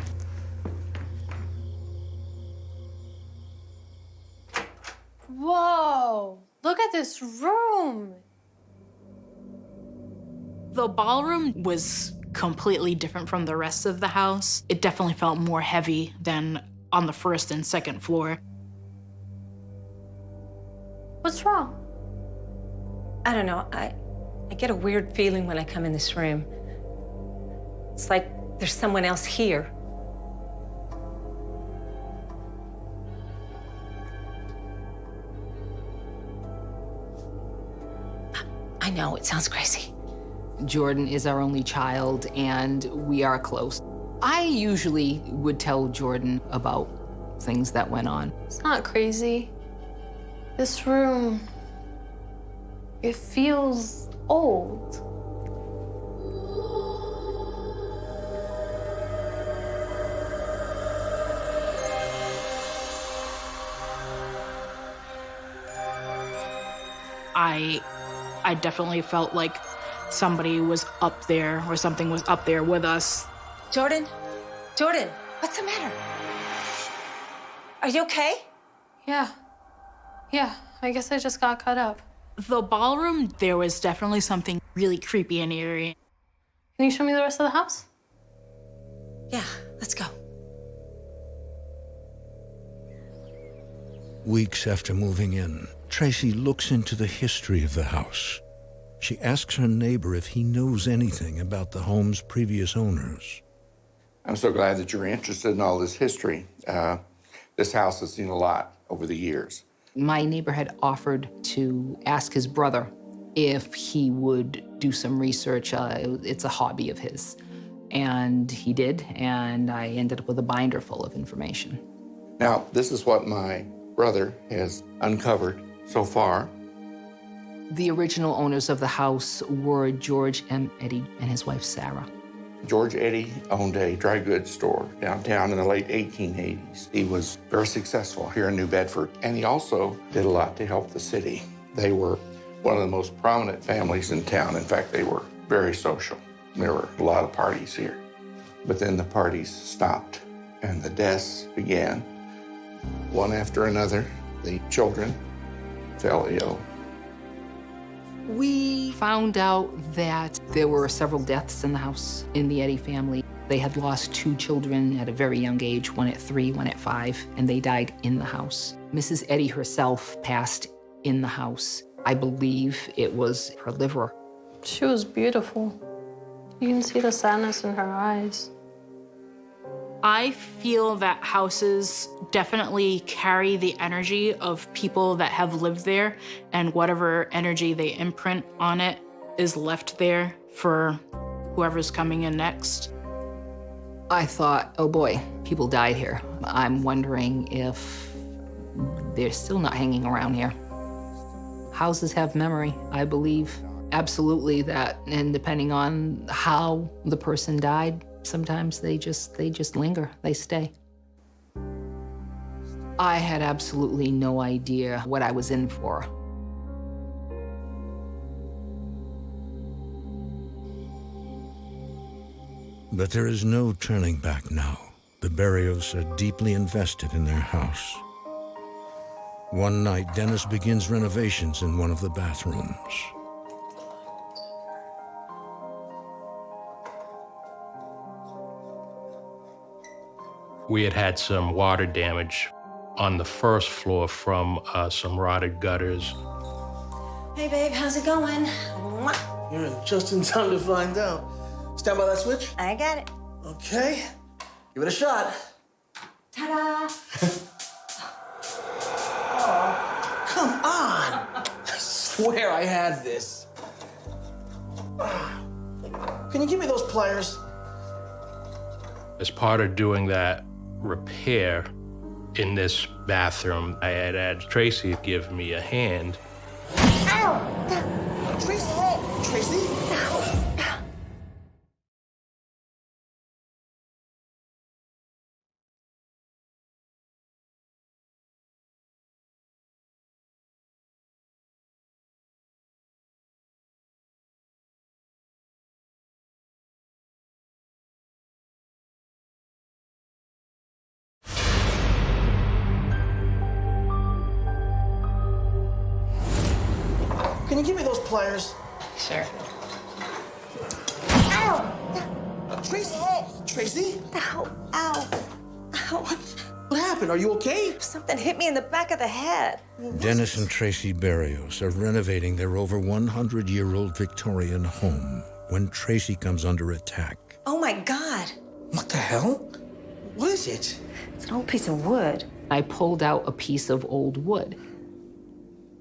Whoa, look at this room. The ballroom was completely different from the rest of the house. It definitely felt more heavy than on the first and second floor. What's wrong? I don't know. I get a weird feeling when I come in this room. It's like there's someone else here. I know, it sounds crazy. Jordan is our only child, and we are close. I usually would tell Jordan about things that went on. It's not crazy. This room, it feels old. I definitely felt like somebody was up there or something was up there with us. Jordan? Jordan, what's the matter? Are you okay? Yeah, I guess I just got cut up. The ballroom, there was definitely something really creepy and eerie. Can you show me the rest of the house? Yeah, let's go. Weeks after moving in, Tracy looks into the history of the house. She asks her neighbor if he knows anything about the home's previous owners. I'm so glad that you're interested in all this history. This house has seen a lot over the years. My neighbor had offered to ask his brother if he would do some research. It's a hobby of his. And he did, and I ended up with a binder full of information. Now, this is what my brother has uncovered so far. The original owners of the house were George M. Eddy and his wife, Sarah. George Eddy owned a dry goods store downtown in the late 1880s. He was very successful here in New Bedford, and he also did a lot to help the city. They were one of the most prominent families in town. In fact, they were very social. There were a lot of parties here. But then the parties stopped, and the deaths began. One after another, the children fell ill. We found out that there were several deaths in the house in the Eddy family. They had lost 2 children at a very young age, one at 3, one at 5, and they died in the house. Mrs. Eddy herself passed in the house. I believe it was her liver. She was beautiful. You can see the sadness in her eyes. I feel that houses definitely carry the energy of people that have lived there, and whatever energy they imprint on it is left there for whoever's coming in next. I thought, oh boy, people died here. I'm wondering if they're still not hanging around here. Houses have memory, I believe. Absolutely that, and depending on how the person died, sometimes they just linger, they stay. I had absolutely no idea what I was in for. But there is no turning back now. The Berrios are deeply invested in their house. One night, Dennis begins renovations in one of the bathrooms. We had some water damage on the first floor from some rotted gutters. Hey, babe, how's it going? You're just in time to find out. Stand by that switch. I got it. Okay, give it a shot. Ta-da! Oh, come on. I swear I had this. Can you give me those pliers? As part of doing that repair in this bathroom, I had asked Tracy give me a hand. Ow! Tracy! Tracy? Can you give me those pliers? Sure. Ow! Tracy! Tracy? Ow, ow, ow. What happened? Are you okay? Something hit me in the back of the head. Dennis and Tracy Berrios are renovating their over 100-year-old Victorian home when Tracy comes under attack. Oh my God. What the hell? What is it? It's an old piece of wood. I pulled out a piece of old wood,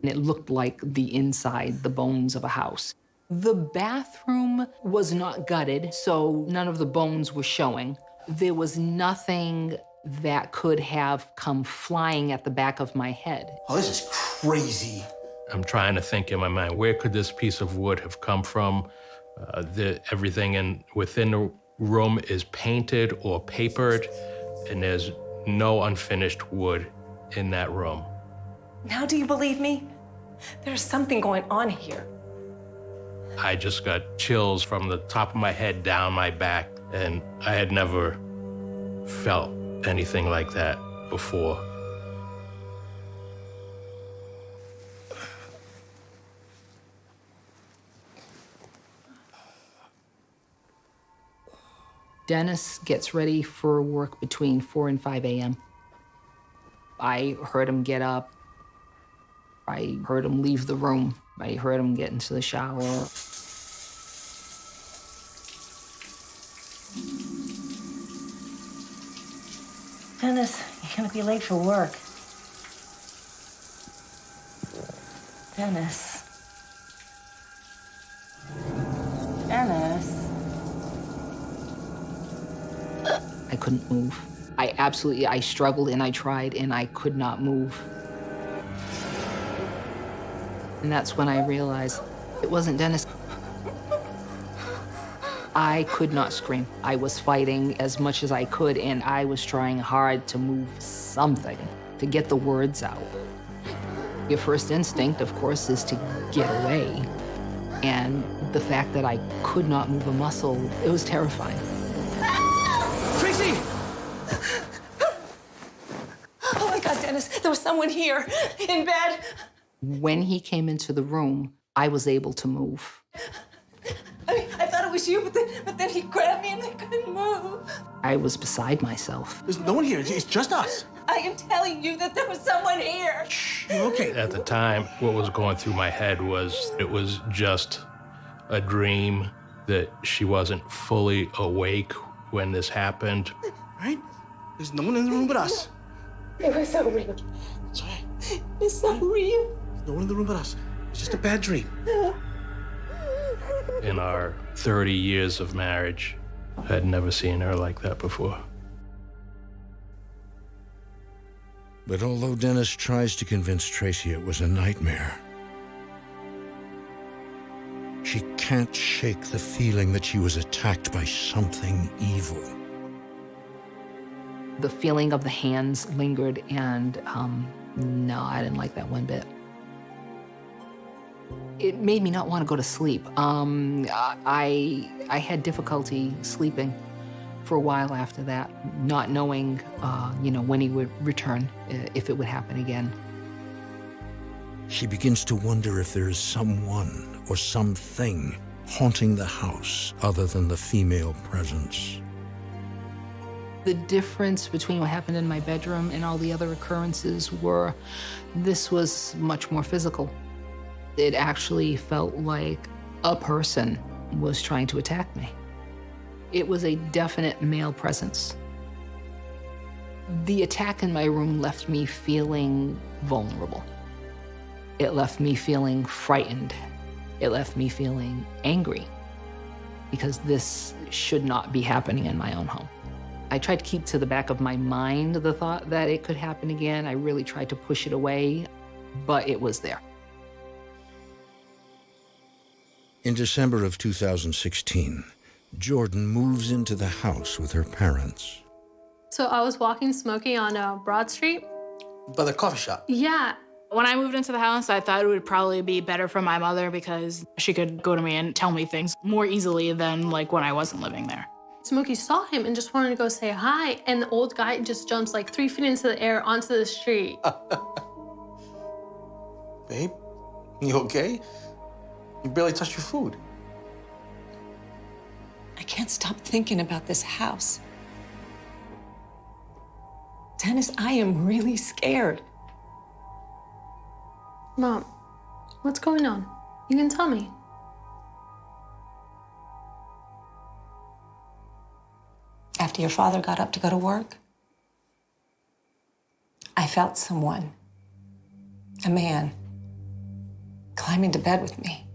and it looked like the inside, the bones of a house. The bathroom was not gutted, so none of the bones were showing. There was nothing that could have come flying at the back of my head. Oh, this is crazy. I'm trying to think in my mind, where could this piece of wood have come from? Everything within the room is painted or papered, and there's no unfinished wood in that room. Now do you believe me? There's something going on here. I just got chills from the top of my head down my back, and I had never felt anything like that before. Dennis gets ready for work between 4 and 5 a.m. I heard him get up. I heard him leave the room. I heard him get into the shower. Dennis, you're gonna be late for work. Dennis. Dennis. I couldn't move. I struggled and I tried and I could not move. And that's when I realized it wasn't Dennis. I could not scream. I was fighting as much as I could, and I was trying hard to move something, to get the words out. Your first instinct, of course, is to get away. And the fact that I could not move a muscle, it was terrifying. Tracy! Oh my God, Dennis, there was someone here in bed. When he came into the room, I was able to move. I thought it was you, but then he grabbed me and I couldn't move. I was beside myself. There's no one here. It's just us. I am telling you that there was someone here. You're okay. At the time, what was going through my head was it was just a dream, that she wasn't fully awake when this happened. Right? There's no one in the room but us. It was so real. It's all right. It's so real. There's no one in the room but us. It's just a bad dream. In our 30 years of marriage, I had never seen her like that before. But although Dennis tries to convince Tracy it was a nightmare, she can't shake the feeling that she was attacked by something evil. The feeling of the hands lingered, and no, I didn't like that one bit. It made me not want to go to sleep. I had difficulty sleeping for a while after that, not knowing, when he would return, if it would happen again. She begins to wonder if there is someone or something haunting the house other than the female presence. The difference between what happened in my bedroom and all the other occurrences were, this was much more physical. It actually felt like a person was trying to attack me. It was a definite male presence. The attack in my room left me feeling vulnerable. It left me feeling frightened. It left me feeling angry, because this should not be happening in my own home. I tried to keep to the back of my mind the thought that it could happen again. I really tried to push it away, but it was there. In December of 2016, Jordan moves into the house with her parents. So I was walking smoking on Broad Street. By the coffee shop? Yeah. When I moved into the house, I thought it would probably be better for my mother because she could go to me and tell me things more easily than like when I wasn't living there. Smokey saw him and just wanted to go say hi, and the old guy just jumps like 3 feet into the air onto the street. Babe, you okay? You barely touched your food. I can't stop thinking about this house. Dennis, I am really scared. Mom, what's going on? You can tell me. After your father got up to go to work, I felt someone, a man, climb into bed with me.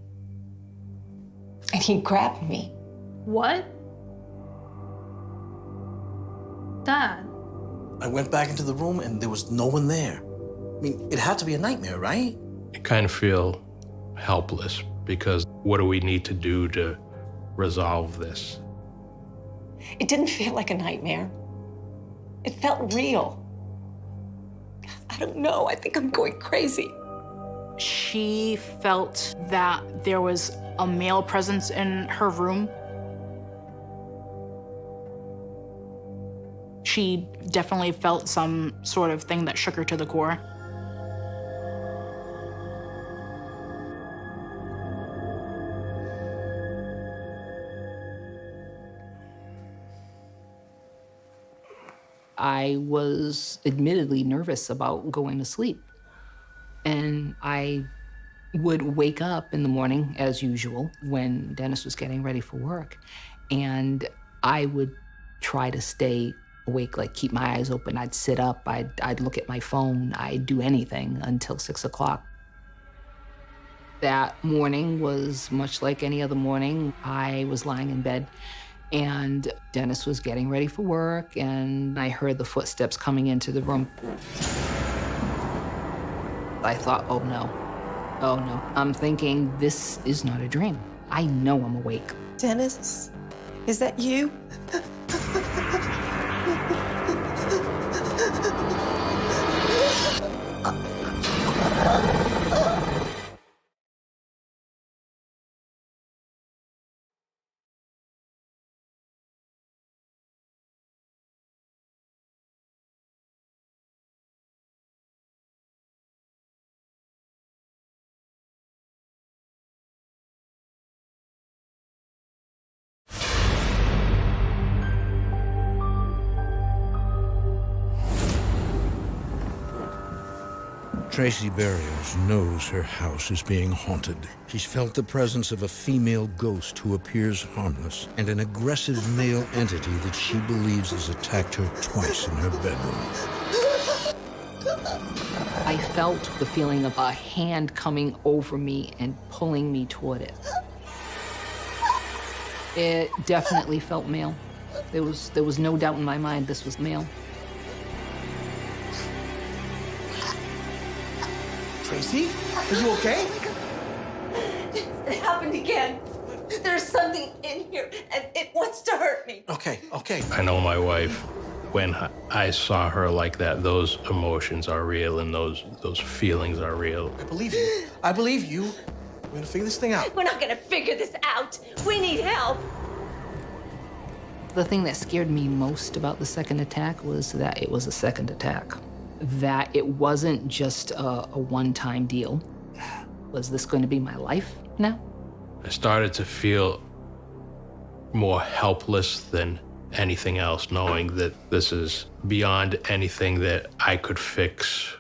And he grabbed me. What? Dad. I went back into the room and there was no one there. I mean, it had to be a nightmare, right? I kind of feel helpless because what do we need to do to resolve this? It didn't feel like a nightmare. It felt real. I don't know. I think I'm going crazy. She felt that there was a male presence in her room. She definitely felt some sort of thing that shook her to the core. I was admittedly nervous about going to sleep. And I would wake up in the morning, as usual, when Dennis was getting ready for work. And I would try to stay awake, like keep my eyes open. I'd sit up, I'd look at my phone, I'd do anything until 6 o'clock. That morning was much like any other morning. I was lying in bed and Dennis was getting ready for work and I heard the footsteps coming into the room. I thought, oh no. I'm thinking, this is not a dream. I know I'm awake. Dennis, is that you? Tracy Barrios knows her house is being haunted. She's felt the presence of a female ghost who appears harmless and an aggressive male entity that she believes has attacked her twice in her bedroom. I felt the feeling of a hand coming over me and pulling me toward it. It definitely felt male. There was no doubt in my mind this was male. Tracy, are you okay? It happened again. There's something in here, and it wants to hurt me. Okay. I know my wife, when I saw her like that, those emotions are real and those feelings are real. I believe you. I believe you. We're gonna figure this thing out. We're not gonna figure this out. We need help. The thing that scared me most about the second attack was that it was a second attack. That it wasn't just a one-time deal. Was this going to be my life now? I started to feel more helpless than anything else, knowing that this is beyond anything that I could fix.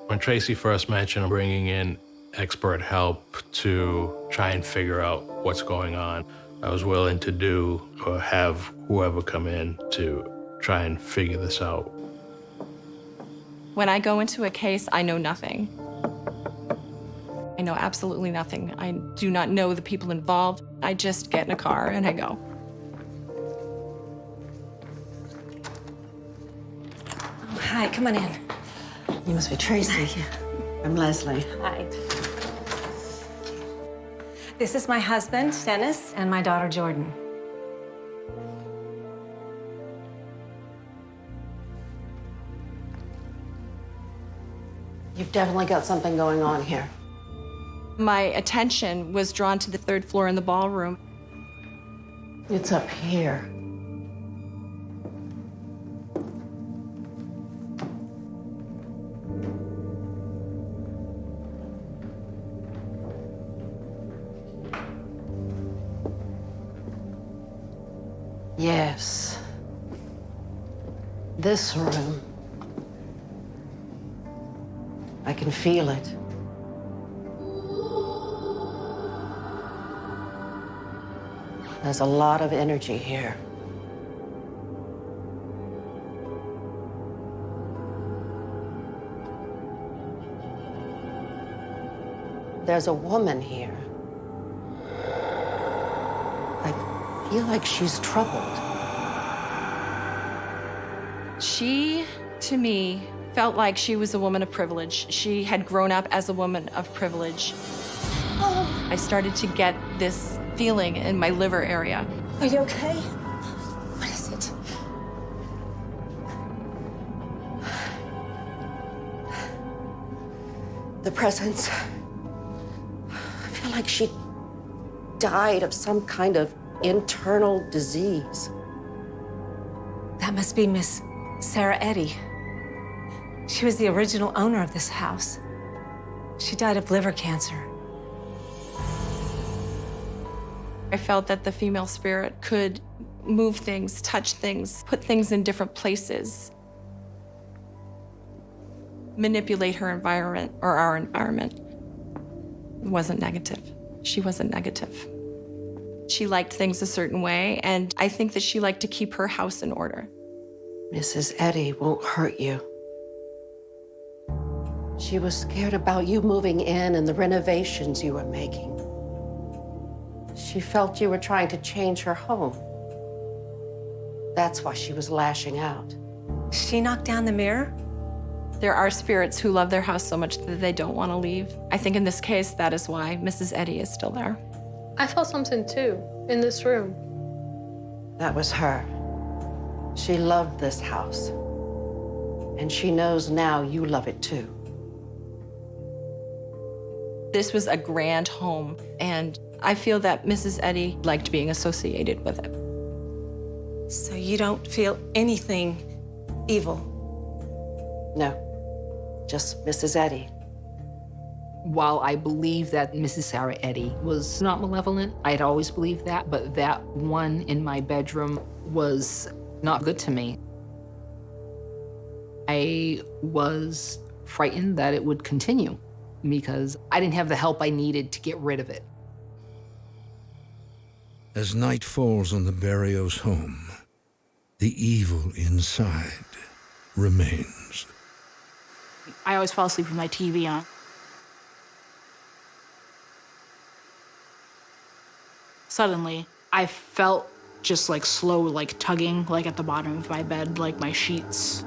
When Tracy first mentioned bringing in expert help to try and figure out what's going on, I was willing to do or have whoever come in to try and figure this out. When I go into a case, I know nothing. I know absolutely nothing. I do not know the people involved. I just get in a car and I go. Oh, hi, come on in. You must be Tracy. I'm Leslie. Hi. This is my husband, Dennis, and my daughter, Jordan. You've definitely got something going on here. My attention was drawn to the third floor in the ballroom. It's up here. Yes. This room. I can feel it. There's a lot of energy here. There's a woman here. I feel like she's troubled. She, to me, felt like she was a woman of privilege. She had grown up as a woman of privilege. Oh, I started to get this feeling in my liver area. are you okay? What is it? The presence. I feel like she died of some kind of internal disease. That must be Miss Sarah Eddy. She was the original owner of this house. She died of liver cancer. I felt that the female spirit could move things, touch things, put things in different places, manipulate her environment or our environment. It wasn't negative. She wasn't negative. She liked things a certain way, and I think that she liked to keep her house in order. Mrs. Eddy won't hurt you. She was scared about you moving in and the renovations you were making. She felt you were trying to change her home. That's why she was lashing out. She knocked down the mirror? There are spirits who love their house so much that they don't want to leave. I think in this case, that is why Mrs. Eddy is still there. I felt something too in this room. That was her. She loved this house. And she knows now you love it too. This was a grand home, and I feel that Mrs. Eddy liked being associated with it. So you don't feel anything evil? No, just Mrs. Eddy. While I believe that Mrs. Sarah Eddy was not malevolent, I had always believed that, but that one in my bedroom was not good to me. I was frightened that it would continue because I didn't have the help I needed to get rid of it. As night falls on the Barrios' home, the evil inside remains. I always fall asleep with my TV on. Suddenly, I felt just like slow, like tugging, like at the bottom of my bed, like my sheets.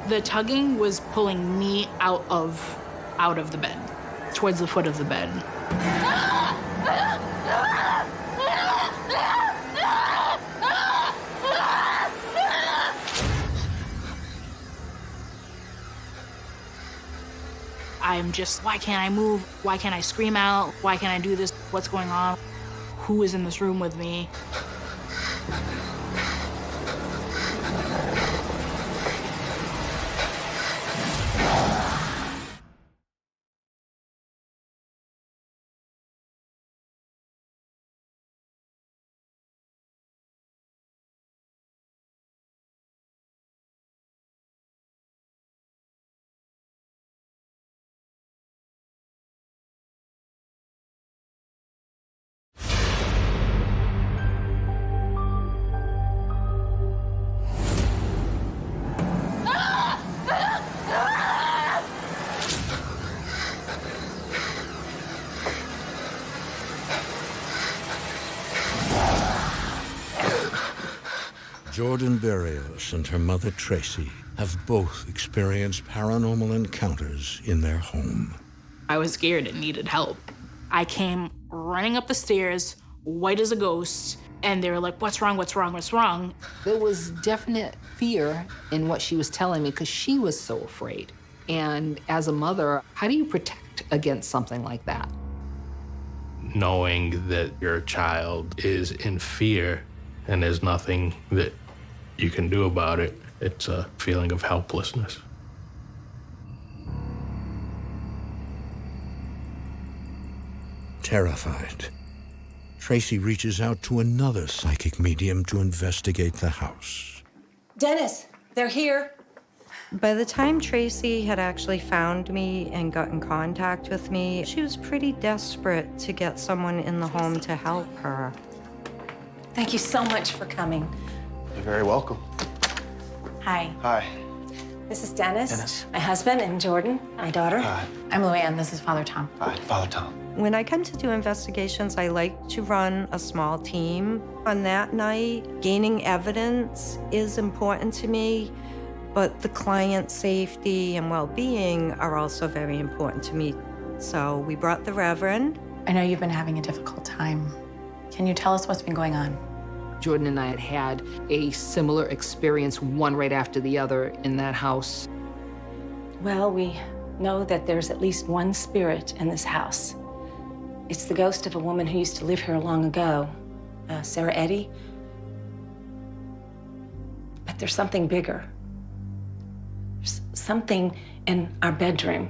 The tugging was pulling me out of the bed, towards the foot of the bed. I'm just, why can't I move? Why can't I scream out? Why can't I do this? What's going on? Who is in this room with me? Jordan Barrios and her mother, Tracy, have both experienced paranormal encounters in their home. I was scared and needed help. I came running up the stairs, white as a ghost, and they were like, what's wrong, what's wrong, what's wrong? There was definite fear in what she was telling me because she was so afraid. And as a mother, how do you protect against something like that? Knowing that your child is in fear and there's nothing that you can do about it. It's a feeling of helplessness. Terrified, Tracy reaches out to another psychic medium to investigate the house. Dennis, they're here. By the time Tracy had actually found me and got in contact with me, she was pretty desperate to get someone in the home to help her. Thank you so much for coming. You're very welcome. Hi. Hi. This is Dennis. Dennis. My husband, and Jordan, my daughter. Hi. I'm Luann. This is Father Tom. Hi, Father Tom. When I come to do investigations, I like to run a small team. On that night, gaining evidence is important to me, but the client's safety and well-being are also very important to me. So we brought the Reverend. I know you've been having a difficult time. Can you tell us what's been going on? Jordan and I had had a similar experience, one right after the other, in that house. Well, we know that there's at least one spirit in this house. It's the ghost of a woman who used to live here long ago, Sarah Eddy. But there's something bigger. There's something in our bedroom.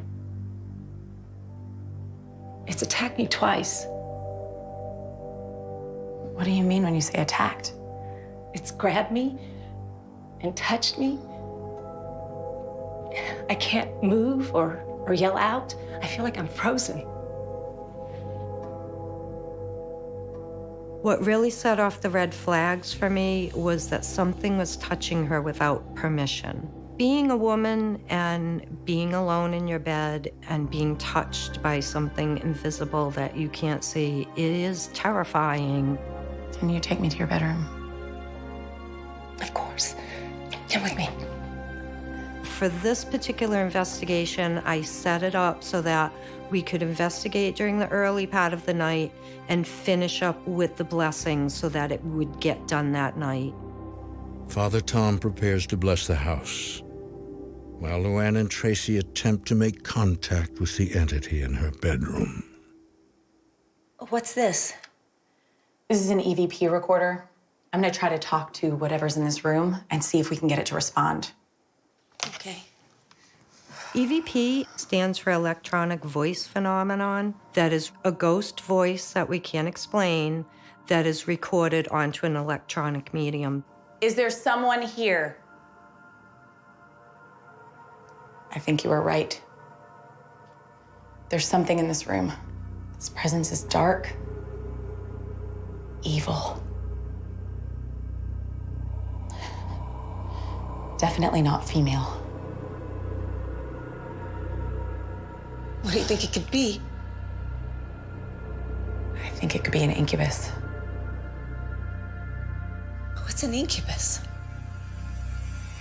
It's attacked me twice. What do you mean when you say attacked? It's grabbed me and touched me. I can't move or yell out. I feel like I'm frozen. What really set off the red flags for me was that something was touching her without permission. Being a woman and being alone in your bed and being touched by something invisible that you can't see, it is terrifying. Can you take me to your bedroom? Of course. Come with me. For this particular investigation, I set it up so that we could investigate during the early part of the night and finish up with the blessings so that it would get done that night. Father Tom prepares to bless the house, while Luann and Tracy attempt to make contact with the entity in her bedroom. What's this? This is an EVP recorder. I'm gonna try to talk to whatever's in this room and see if we can get it to respond. Okay. EVP stands for electronic voice phenomenon. That is a ghost voice that we can't explain that is recorded onto an electronic medium. Is there someone here? I think you were right. There's something in this room. This presence is dark, evil. Definitely not female. What do you think it could be? I think it could be an incubus. What's an incubus?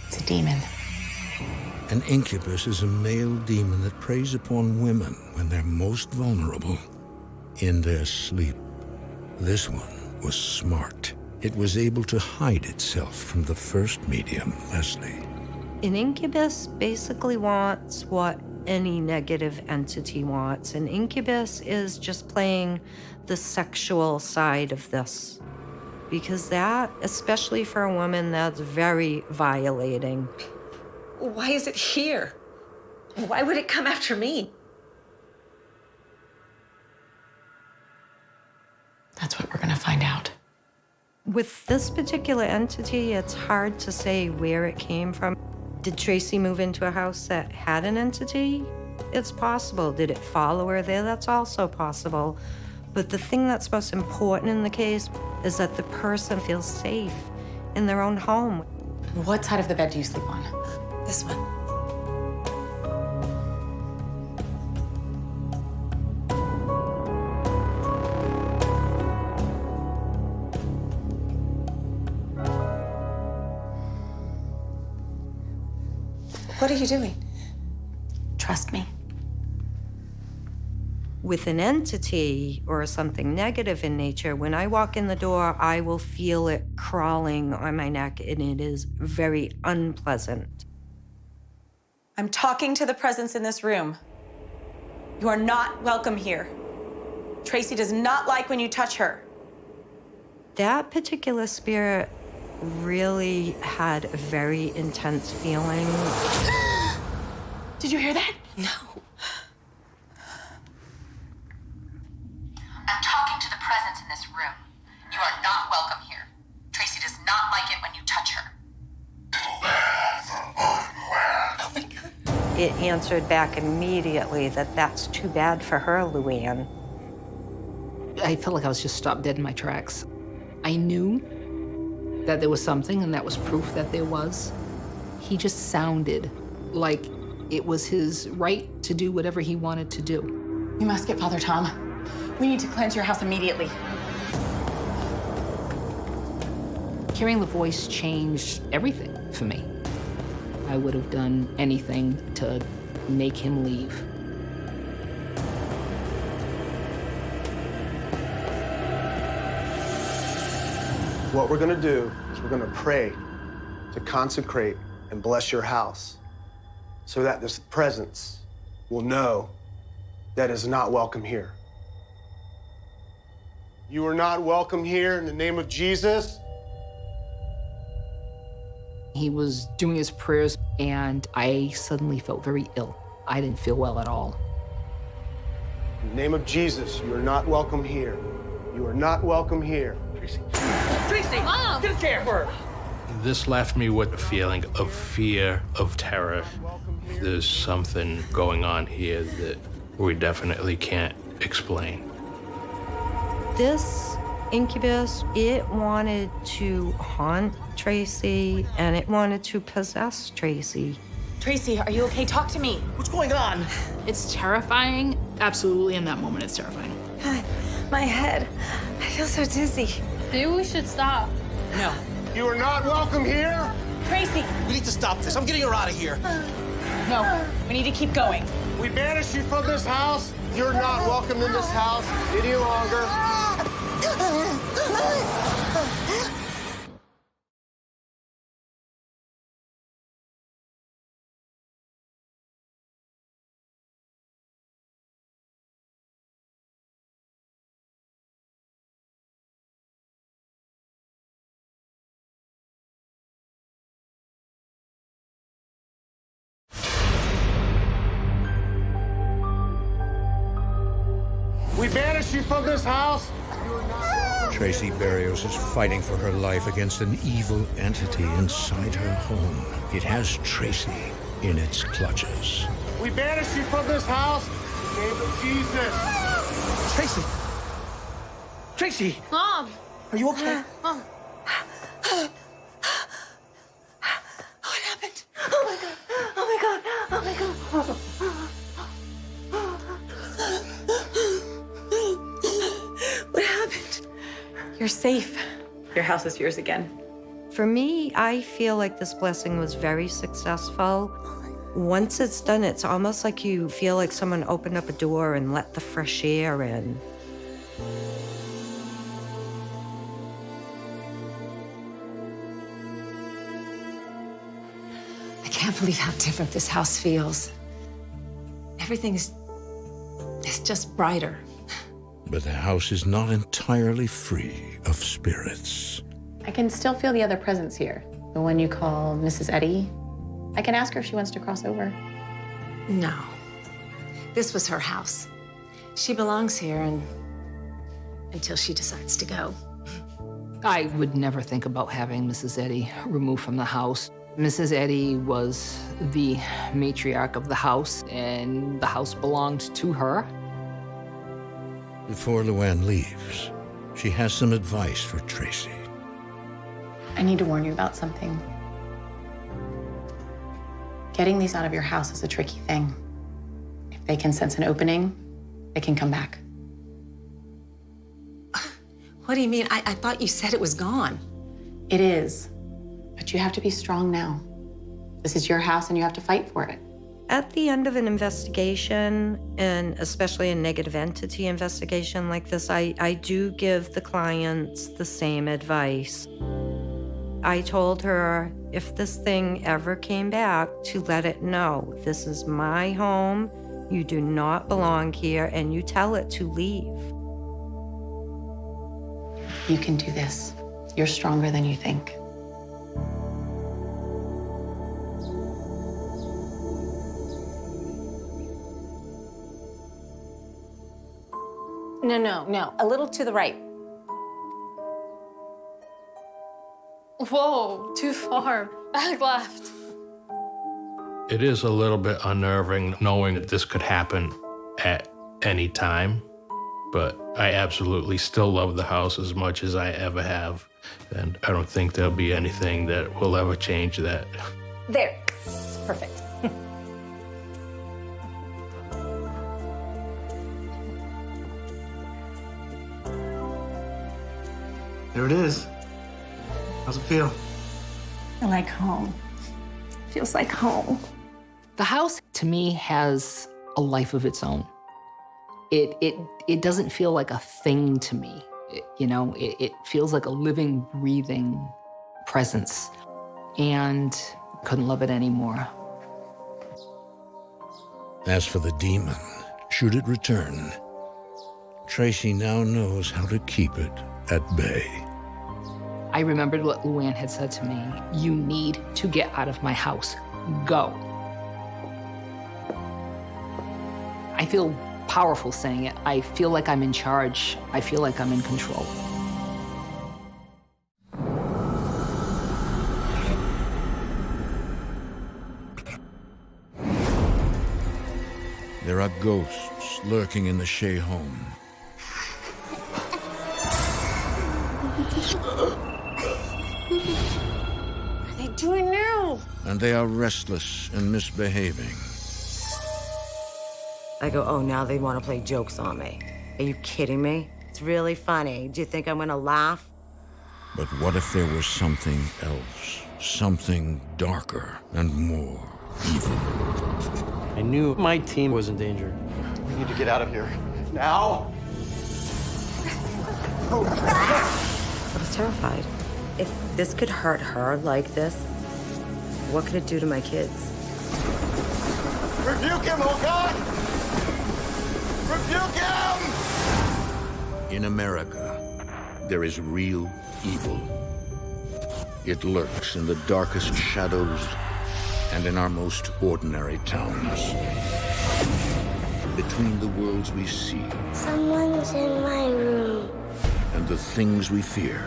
It's a demon. An incubus is a male demon that preys upon women when they're most vulnerable in their sleep. This one was smart. It was able to hide itself from the first medium, Leslie. An incubus basically wants what any negative entity wants. An incubus is just playing the sexual side of this. Because that, especially for a woman, that's very violating. Why is it here? Why would it come after me? That's what we're gonna find out. With this particular entity, it's hard to say where it came from. Did Tracy move into a house that had an entity? It's possible. Did it follow her there? That's also possible. But the thing that's most important in the case is that the person feels safe in their own home. What side of the bed do you sleep on? This one. What are you doing? Trust me. With an entity or something negative in nature, when I walk in the door, I will feel it crawling on my neck, and it is very unpleasant. I'm talking to the presence in this room. You are not welcome here. Tracy does not like when you touch her. That particular spirit really had a very intense feeling. Did you hear that? No. I'm talking to the presence in this room. You are not welcome here. Tracy does not like it when you touch her. It answered back immediately that that's too bad for her, Luann. I felt like I was just stopped dead in my tracks. I knew that there was something, and that was proof that there was. He just sounded like it was his right to do whatever he wanted to do. You must get Father Tom. We need to cleanse your house immediately. Hearing the voice changed everything for me. I would have done anything to make him leave. What we're gonna do is we're gonna pray to consecrate and bless your house so that this presence will know that is not welcome here. You are not welcome here in the name of Jesus. He was doing his prayers, and I suddenly felt very ill. I didn't feel well at all. In the name of Jesus, you are not welcome here. You are not welcome here. Tracy! Mom! Get a chair for her! This left me with a feeling of fear, of terror. There's something going on here that we definitely can't explain. This incubus, it wanted to haunt Tracy, and it wanted to possess Tracy. Tracy, are you okay? Talk to me. What's going on? It's terrifying. Absolutely, in that moment, it's terrifying. My head. I feel so dizzy. Maybe we should stop. No. You are not welcome here. Tracy! We need to stop this. I'm getting her out of here. No, we need to keep going. We banish you from this house. You're not welcome in this house any longer. We banish you from this house. Tracy Berrios is fighting for her life against an evil entity inside her home. It has Tracy in its clutches. We banish you from this house in the name of Jesus. Tracy! Tracy! Mom! Are you okay? Mom. What happened? Oh my God. Oh my God. Oh my God. What happened? You're safe. Your house is yours again. For me, I feel like this blessing was very successful. Once it's done, it's almost like you feel like someone opened up a door and let the fresh air in. I can't believe how different this house feels. Everything's just brighter. But the house is not entirely free of spirits. I can still feel the other presence here. The one you call Mrs. Eddy. I can ask her if she wants to cross over. No. This was her house. She belongs here until she decides to go. I would never think about having Mrs. Eddy removed from the house. Mrs. Eddy was the matriarch of the house, and the house belonged to her. Before Luann leaves, she has some advice for Tracy. I need to warn you about something. Getting these out of your house is a tricky thing. If they can sense an opening, they can come back. What do you mean? I thought you said it was gone. It is, but you have to be strong now. This is your house and you have to fight for it. At the end of an investigation, and especially a negative entity investigation like this, I do give the clients the same advice. I told her if this thing ever came back, to let it know, this is my home, you do not belong here, and you tell it to leave. You can do this. You're stronger than you think. No. A little to the right. Whoa, too far. Back left. It is a little bit unnerving knowing that this could happen at any time, but I absolutely still love the house as much as I ever have, and I don't think there'll be anything that will ever change that. There. Perfect. There it is. How's it feel? I like home. Feels like home. The house, to me, has a life of its own. It doesn't feel like a thing to me. It feels like a living, breathing presence. And couldn't love it anymore. As for the demon, should it return, Tracy now knows how to keep it at bay. I remembered what Luann had said to me. You need to get out of my house. Go. I feel powerful saying it. I feel like I'm in charge. I feel like I'm in control. There are ghosts lurking in the Shea home. What are they doing now? And they are restless and misbehaving. I go, oh, now they want to play jokes on me. Are you kidding me? It's really funny. Do you think I'm gonna laugh? But what if there was something else? Something darker and more evil. I knew my team was in danger. We need to get out of here. Now! I was terrified. If this could hurt her like this, what could it do to my kids? Rebuke him, oh God! Rebuke him! In America, there is real evil. It lurks in the darkest shadows and in our most ordinary towns. Between the worlds we see Someone's in my room. and the things we fear,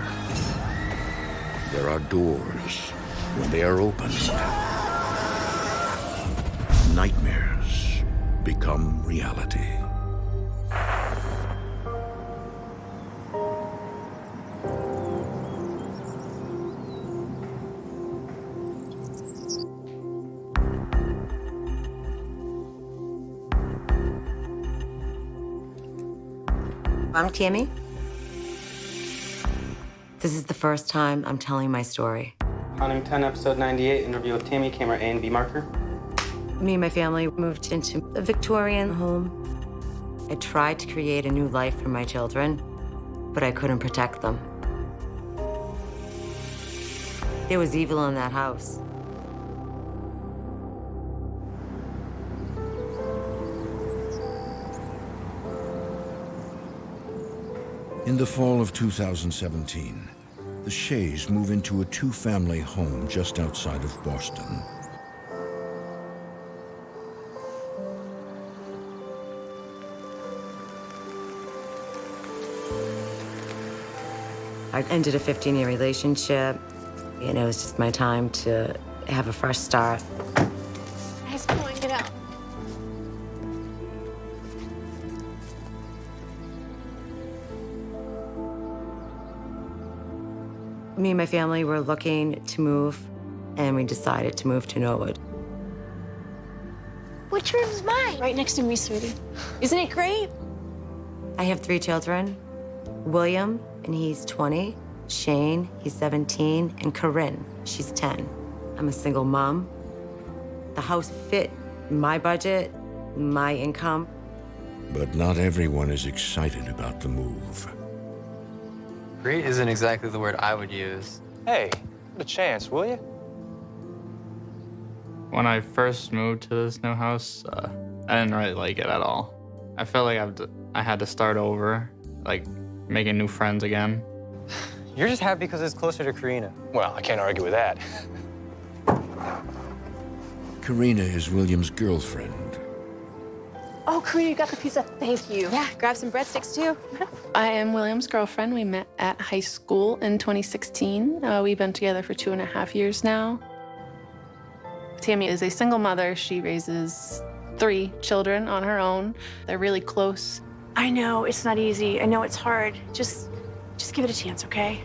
there are doors. When they are opened, nightmares become reality. I'm Tammy. This is the first time I'm telling my story. Huntington, episode 98, interview with Tammy, camera A and B marker. Me and my family moved into a Victorian home. I tried to create a new life for my children, but I couldn't protect them. There was evil in that house. In the fall of 2017, the Shays move into a two-family home just outside of Boston. I ended a 15-year relationship, and it was just my time to have a fresh start. Guys, come on, get out. Me and my family were looking to move, and we decided to move to Norwood. Which room's mine? Right next to me, sweetie. Isn't it great? I have 3 children. William, and he's 20. Shane, he's 17. And Corinne, she's 10. I'm a single mom. The house fit my budget, my income. But not everyone is excited about the move. Great isn't exactly the word I would use. Hey, give it a chance, will you? When I first moved to this new house, I didn't really like it at all. I felt like I had to start over, like making new friends again. You're just happy because it's closer to Karina. Well, I can't argue with that. Karina is William's girlfriend. Oh, Karina, you got the pizza. Thank you. Yeah, grab some breadsticks too. I am William's girlfriend. We met at high school in 2016. We've been together for 2.5 years now. Tammy is a single mother. She raises 3 children on her own. They're really close. I know it's not easy. I know it's hard. Just give it a chance, okay?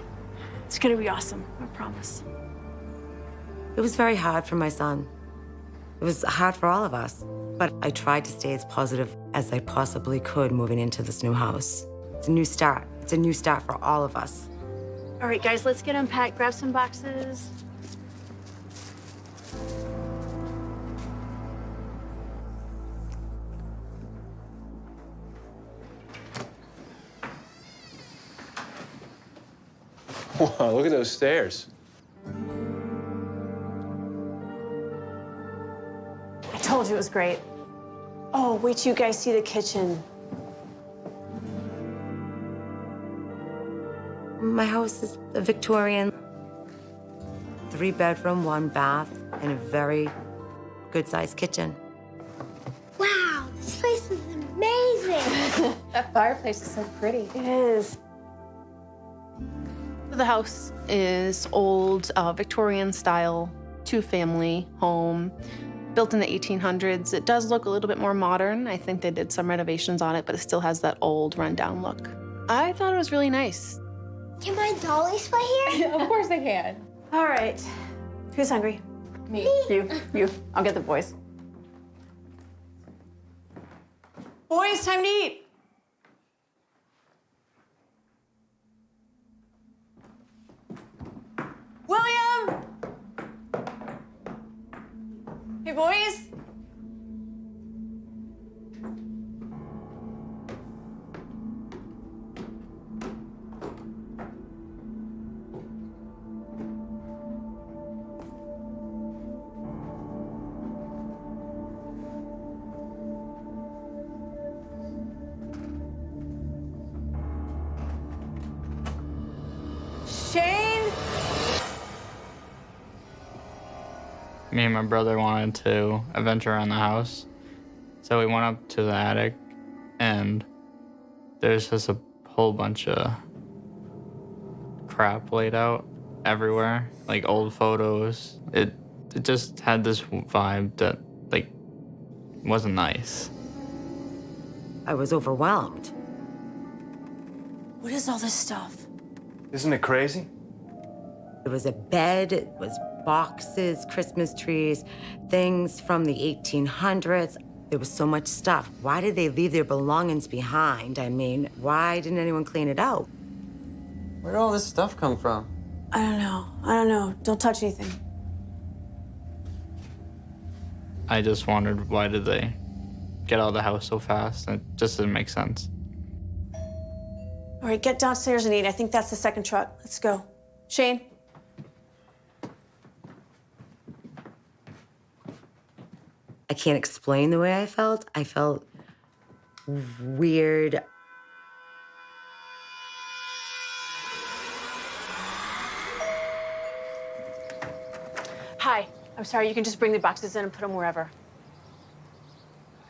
It's gonna be awesome, I promise. It was very hard for my son. It was hard for all of us. But I tried to stay as positive as I possibly could moving into this new house. It's a new start. It's a new start for all of us. All right, guys, let's get unpacked. Grab some boxes. Wow, look at those stairs. I told you it was great. Oh, wait till you guys see the kitchen. My house is a Victorian, 3-bedroom, 1 bath, and a very good-sized kitchen. Wow, this place is amazing. That fireplace is so pretty. It is. The house is old, Victorian style, 2-family home, built in the 1800s. It does look a little bit more modern. I think they did some renovations on it, but it still has that old rundown look. I thought it was really nice. Can my dollies play here? Of course they can. All right. Who's hungry? Me. You. I'll get the boys. Boys, time to eat. William! Hey, boys. Shane? Me and my brother wanted to adventure around the house. So we went up to the attic, and there's just a whole bunch of crap laid out everywhere, like old photos. It just had this vibe that, like, wasn't nice. I was overwhelmed. What is all this stuff? Isn't it crazy? There was a bed, it was boxes, Christmas trees, things from the 1800s. There was so much stuff. Why did they leave their belongings behind? I mean, why didn't anyone clean it out? Where did all this stuff come from? I don't know. Don't touch anything. I just wondered, why did they get out of the house so fast? It just didn't make sense. All right, get downstairs and eat. I think that's the second truck. Let's go. Shane? I can't explain the way I felt. I felt weird. Hi. I'm sorry. You can just bring the boxes in and put them wherever.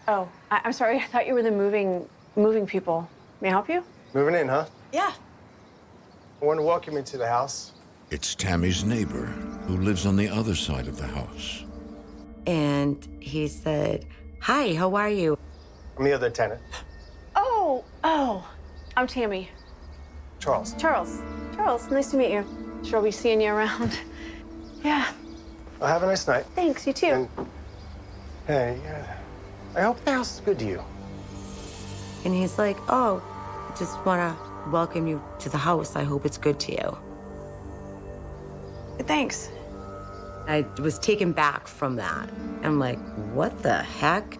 Oh, I'm sorry. I thought you were the moving people. May I help you? Moving in, huh? Yeah. I want to welcome you to the house. It's Tammy's neighbor who lives on the other side of the house. And he said, "Hi, how are you?" I'm the other tenant. Oh. I'm Tammy. Charles. Charles, nice to meet you. Sure I'll be seeing you around. Yeah. Well, have a nice night. Thanks, you too. And, hey, I hope the house is good to you. And he's like, "Oh, I just want to welcome you to the house. I hope it's good to you." Thanks. I was taken back from that. I'm like, what the heck?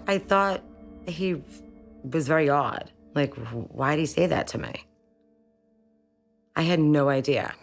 I thought he was very odd. Like, why did he say that to me? I had no idea.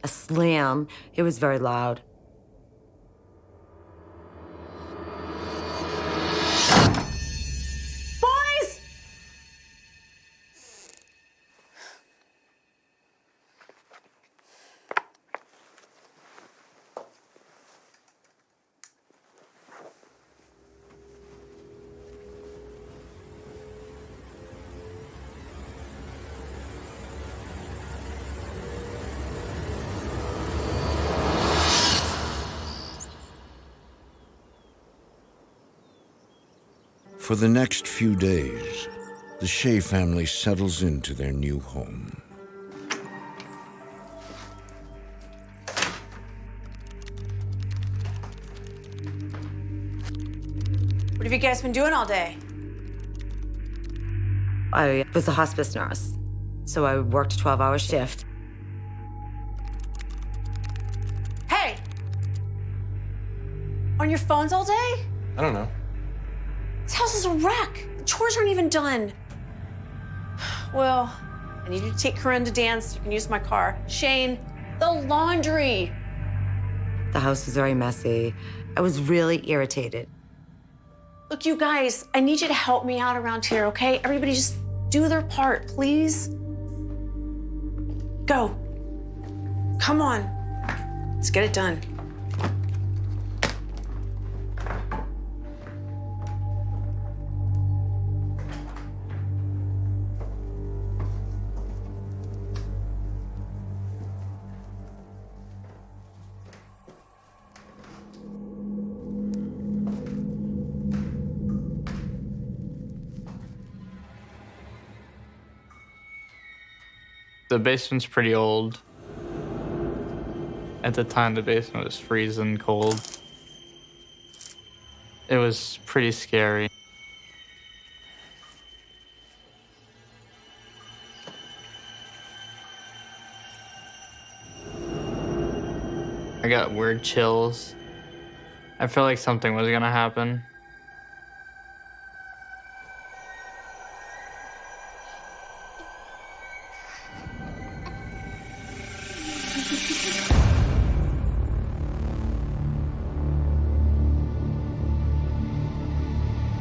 a slam. It was very loud. Boys! For the next few days, the Shea family settles into their new home. What have you guys been doing all day? I was a hospice nurse, so I worked a 12-hour shift. Hey! On your phones all day? I don't know. This house is a wreck. The chores aren't even done. Well, I need you to take Corinne to dance. You can use my car. Shane, the laundry. The house was very messy. I was really irritated. Look, you guys, I need you to help me out around here, okay? Everybody just do their part, please. Go. Come on. Let's get it done. The basement's pretty old. At the time, the basement was freezing cold. It was pretty scary. I got weird chills. I felt like something was gonna happen.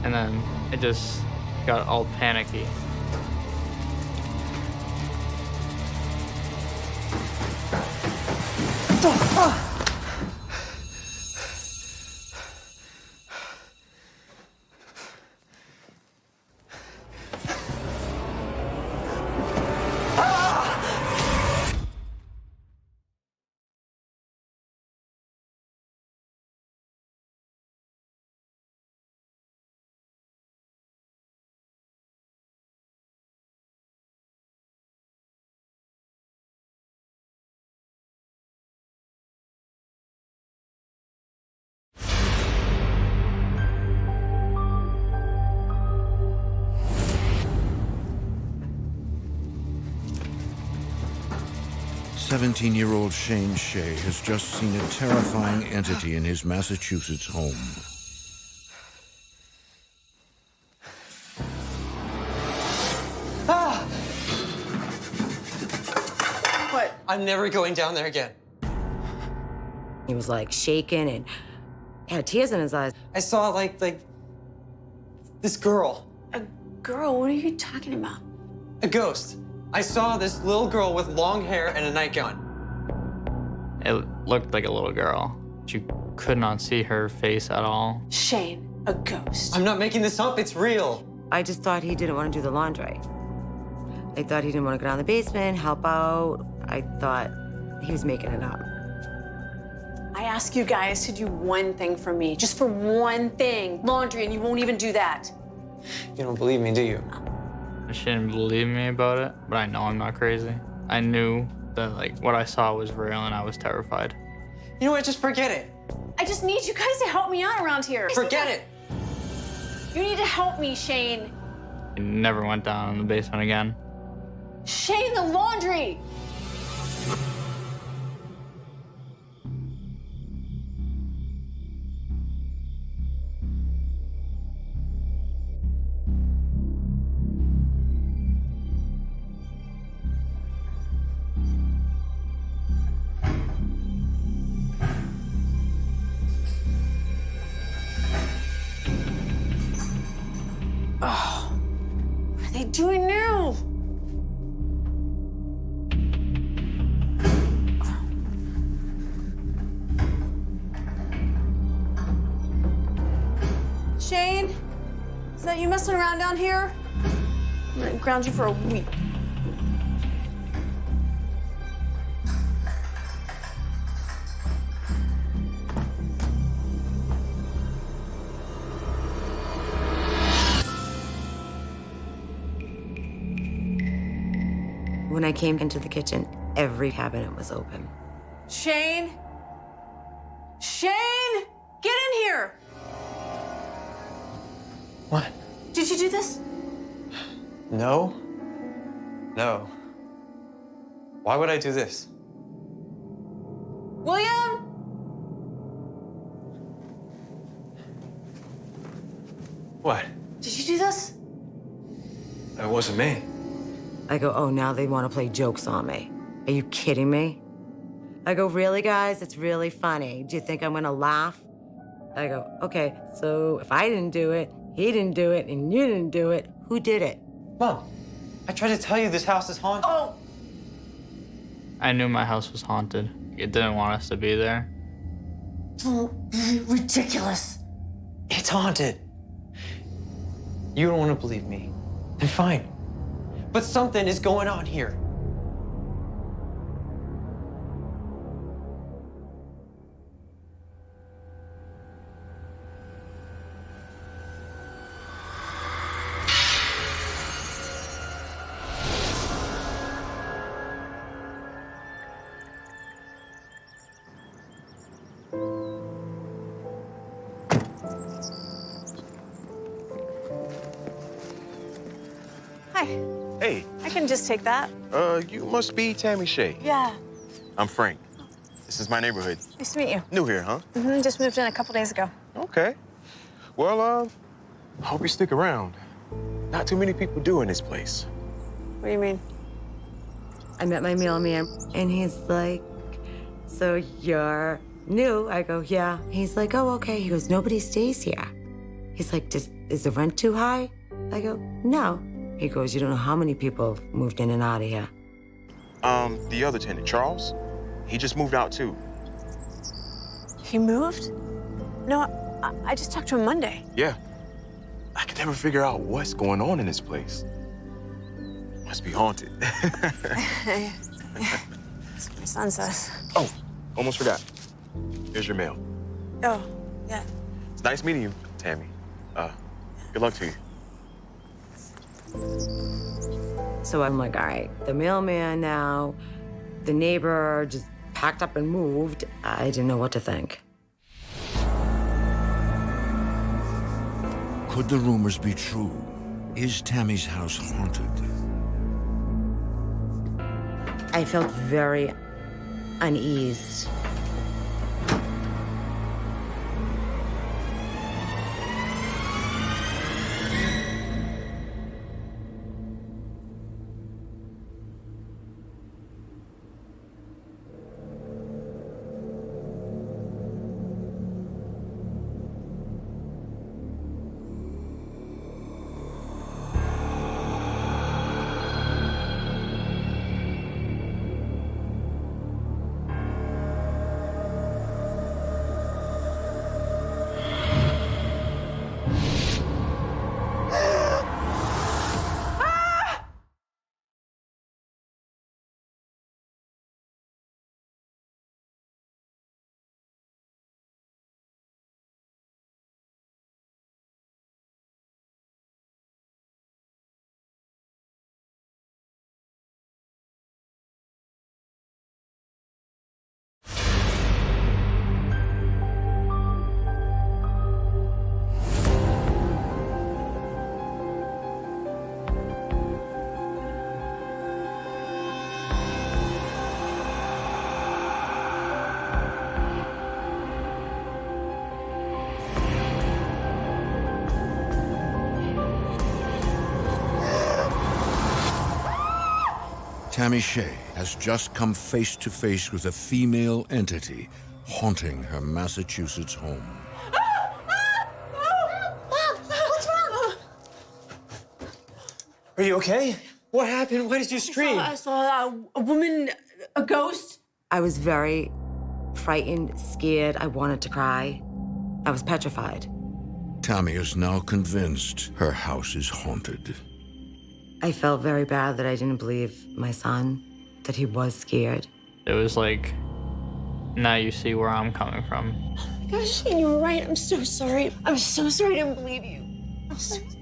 And then it just got all panicky. Seventeen-year-old Shane Shea has just seen a terrifying entity in his Massachusetts home. Ah! What? I'm never going down there again. He was like shaking and had tears in his eyes. I saw like this girl. A girl? What are you talking about? A ghost. I saw this little girl with long hair and a nightgown. It looked like a little girl, but you could not see her face at all. Shane, a ghost. I'm not making this up, it's real. I just thought he didn't want to do the laundry. I thought he didn't want to go down the basement, help out. I thought he was making it up. I ask you guys to do one thing for me, just for one thing, laundry, and you won't even do that. You don't believe me, do you? She didn't believe me about it, but I know I'm not crazy. I knew that like what I saw was real and I was terrified. You know what, just forget it. I just need you guys to help me out around here. Forget it. You need to help me, Shane. I never went down in the basement again. Shane, the laundry! Oh, what are they doing now? Shane, is that you messing around down here? I'm gonna ground you for a week. When I came into the kitchen, every cabinet was open. Shane? Shane! Get in here! What? Did you do this? No. No. Why would I do this? William? What? Did you do this? It wasn't me. I go, oh, now they want to play jokes on me. Are you kidding me? I go, really, guys? It's really funny. Do you think I'm gonna laugh? I go, okay, so if I didn't do it, he didn't do it, and you didn't do it, who did it? Mom, I tried to tell you this house is haunted. Oh! I knew my house was haunted. It didn't want us to be there. Ridiculous. It's haunted. You don't want to believe me. Then fine. But something is going on here. Hi. Hey. I can just take that. You must be Tammy Shea. Yeah. I'm Frank. This is my neighborhood. Nice to meet you. New here, huh? Mm-hmm. Just moved in a couple days ago. Okay. Well, hope you stick around. Not too many people do in this place. What do you mean? I met my mailman, and he's like, so you're new? I go, yeah. He's like, oh, okay. He goes, nobody stays here. He's like, is the rent too high? I go, no. He goes, you don't know how many people moved in and out of here. The other tenant, Charles, he just moved out too. He moved? No, I just talked to him Monday. Yeah. I can never figure out what's going on in this place. Must be haunted. That's what my son says. Oh, almost forgot. Here's your mail. Oh, yeah. It's nice meeting you, Tammy. Good luck to you. So I'm like, all right, the mailman now, the neighbor just packed up and moved. I didn't know what to think. Could the rumors be true? Is Tammy's house haunted? I felt very uneased. Tammy Shea has just come face to face with a female entity haunting her Massachusetts home. Mom, what's wrong? Are you okay? What happened? Why did you scream? I saw a woman, a ghost. I was very frightened, scared. I wanted to cry. I was petrified. Tammy is now convinced her house is haunted. I felt very bad that I didn't believe my son, that he was scared. It was like, now you see where I'm coming from. Gosh, Shane, you were right. I'm so sorry. I'm so sorry I didn't believe you.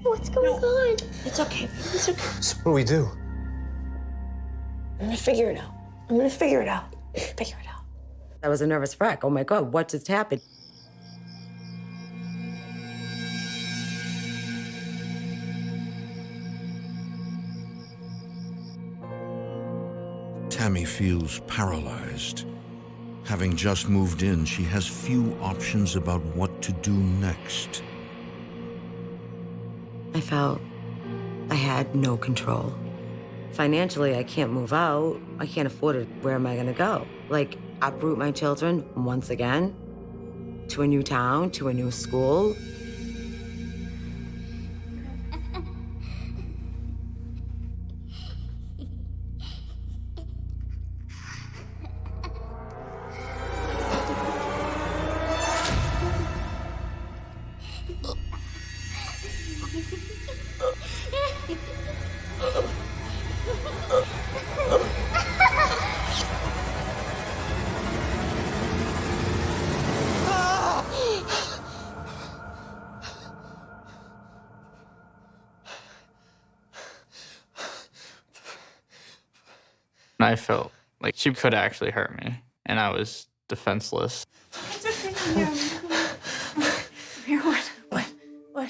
What's going on? It's okay. It's okay. So what do we do? I'm gonna figure it out. I'm gonna figure it out. Figure it out. I was a nervous wreck. Oh my God, what just happened? Tammy feels paralyzed. Having just moved in, she has few options about what to do next. I felt I had no control. Financially, I can't move out. I can't afford it. Where am I gonna go? Like, uproot my children once again? To a new town, to a new school? I felt like she could actually hurt me, and I was defenseless. It's okay. Come here. What?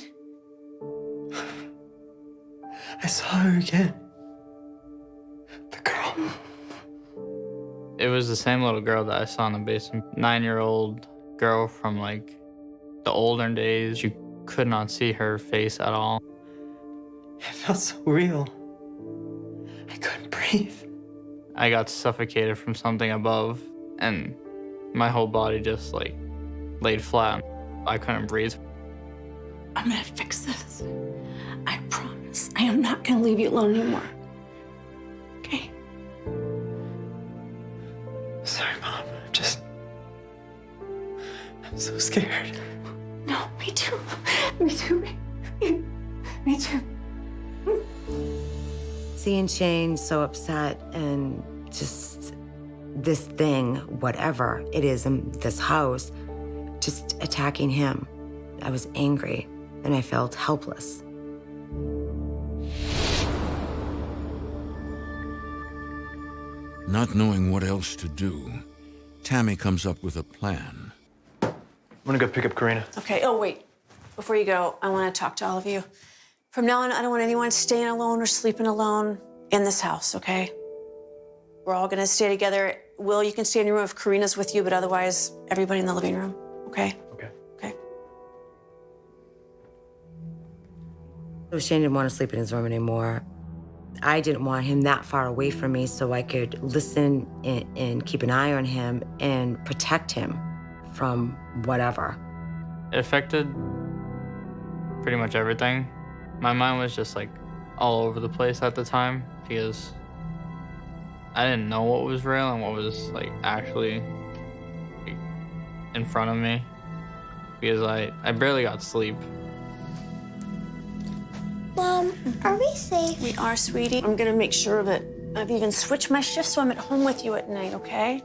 I saw her again. The girl. It was the same little girl that I saw in the basement. 9-year-old girl from like the olden days. You could not see her face at all. It felt so real. I couldn't breathe. I got suffocated from something above, and my whole body just like laid flat. I couldn't breathe. I'm gonna fix this. I promise. I am not gonna leave you alone anymore. Okay? Sorry, Mom. I'm so scared. No, me too. Me too. Me too. Seeing Shane so upset and just this thing, whatever it is in this house, just attacking him. I was angry and I felt helpless. Not knowing what else to do, Tammy comes up with a plan. I'm gonna go pick up Karina. Okay, oh, wait. Before you go, I want to talk to all of you. From now on, I don't want anyone staying alone or sleeping alone in this house, okay? We're all gonna stay together. Will, you can stay in your room if Karina's with you, but otherwise, everybody in the living room, okay? Okay. Okay. So Shane didn't want to sleep in his room anymore. I didn't want him that far away from me so I could listen and keep an eye on him and protect him from whatever. It affected pretty much everything. My mind was just like all over the place at the time because I didn't know what was real and what was like actually like, in front of me because I barely got sleep. Mom, are we safe? We are, sweetie. I'm gonna make sure that I've even switched my shift so I'm at home with you at night, okay?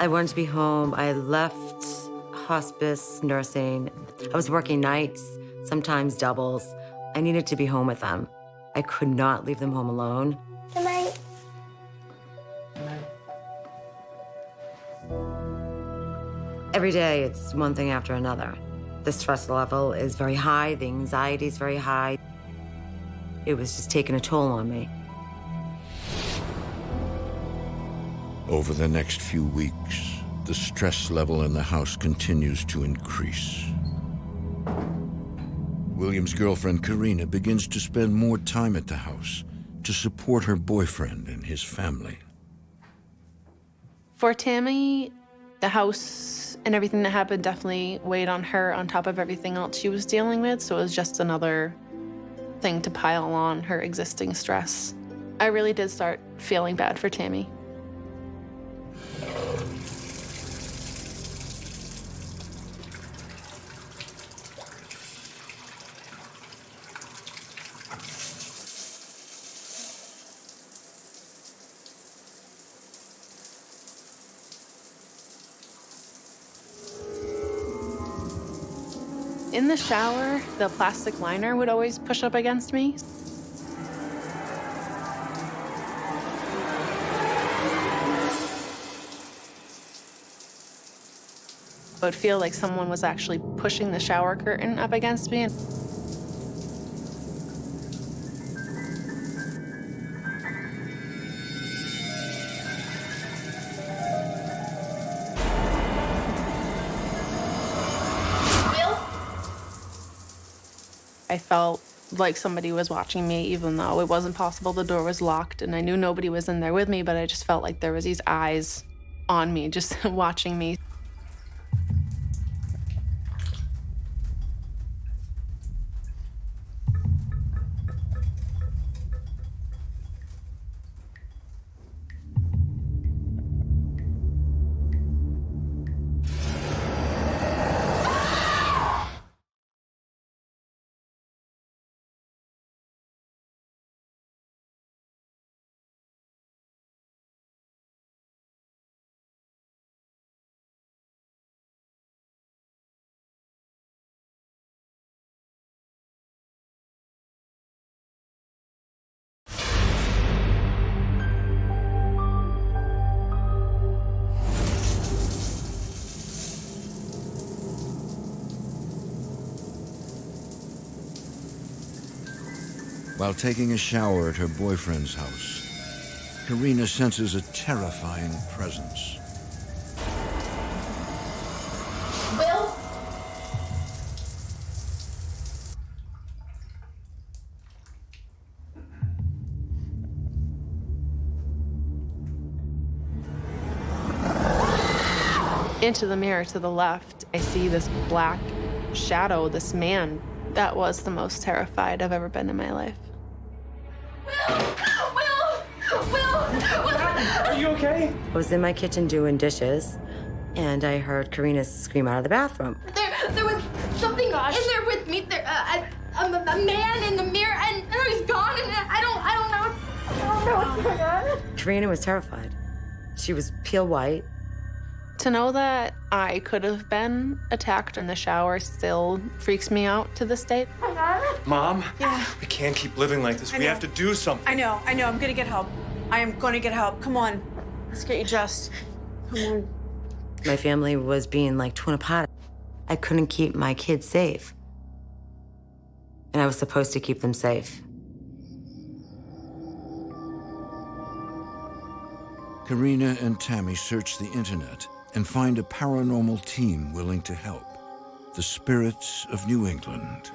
I wanted to be home. I left hospice nursing. I was working nights, sometimes doubles. I needed to be home with them. I could not leave them home alone. Good night. Every day, it's one thing after another. The stress level is very high, the anxiety is very high. It was just taking a toll on me. Over the next few weeks, the stress level in the house continues to increase. William's girlfriend, Karina, begins to spend more time at the house to support her boyfriend and his family. For Tammy, the house and everything that happened definitely weighed on her on top of everything else she was dealing with. So it was just another thing to pile on her existing stress. I really did start feeling bad for Tammy. In the shower, the plastic liner would always push up against me. It would feel like someone was actually pushing the shower curtain up against me. I felt like somebody was watching me, even though it wasn't possible. The door was locked, and I knew nobody was in there with me, but I just felt like there was these eyes on me, just watching me. While taking a shower at her boyfriend's house, Karina senses a terrifying presence. Will? Into the mirror to the left, I see this black shadow, this man. That was the most terrified I've ever been in my life. Are you okay? I was in my kitchen doing dishes, and I heard Karina scream out of the bathroom. There was something in there with me. A man in the mirror, and he's gone, and I don't know what's going on. Karina was terrified. She was pale white. To know that I could have been attacked in the shower still freaks me out to this day. Mom? Yeah. We can't keep living like this. We have to do something. I know. I'm gonna get help. I am gonna get help. Come on. Let's get you dressed. Come on. My family was being like torn apart. I couldn't keep my kids safe. And I was supposed to keep them safe. Karina and Tammy search the internet and find a paranormal team willing to help. The Spirits of New England.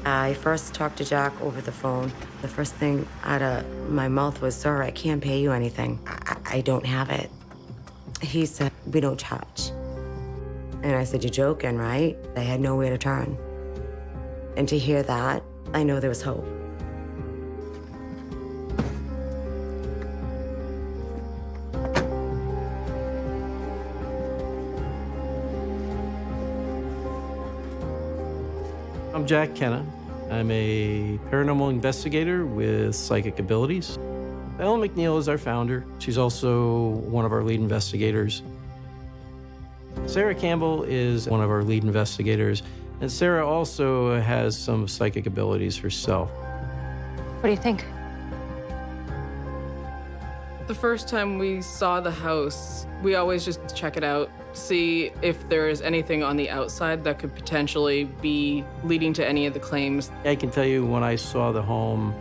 I first talked to Jack over the phone. The first thing out of my mouth was, "Sir, I can't pay you anything. I don't have it." He said, "We don't charge." And I said, "You're joking, right?" They had nowhere to turn. And to hear that, I know there was hope. I'm Jack Kenna. I'm a paranormal investigator with psychic abilities. Ellen McNeil is our founder. She's also one of our lead investigators. Sarah Campbell is one of our lead investigators, and Sarah also has some psychic abilities herself. What do you think? The first time we saw the house, we always just check it out, see if there is anything on the outside that could potentially be leading to any of the claims. I can tell you when I saw the home,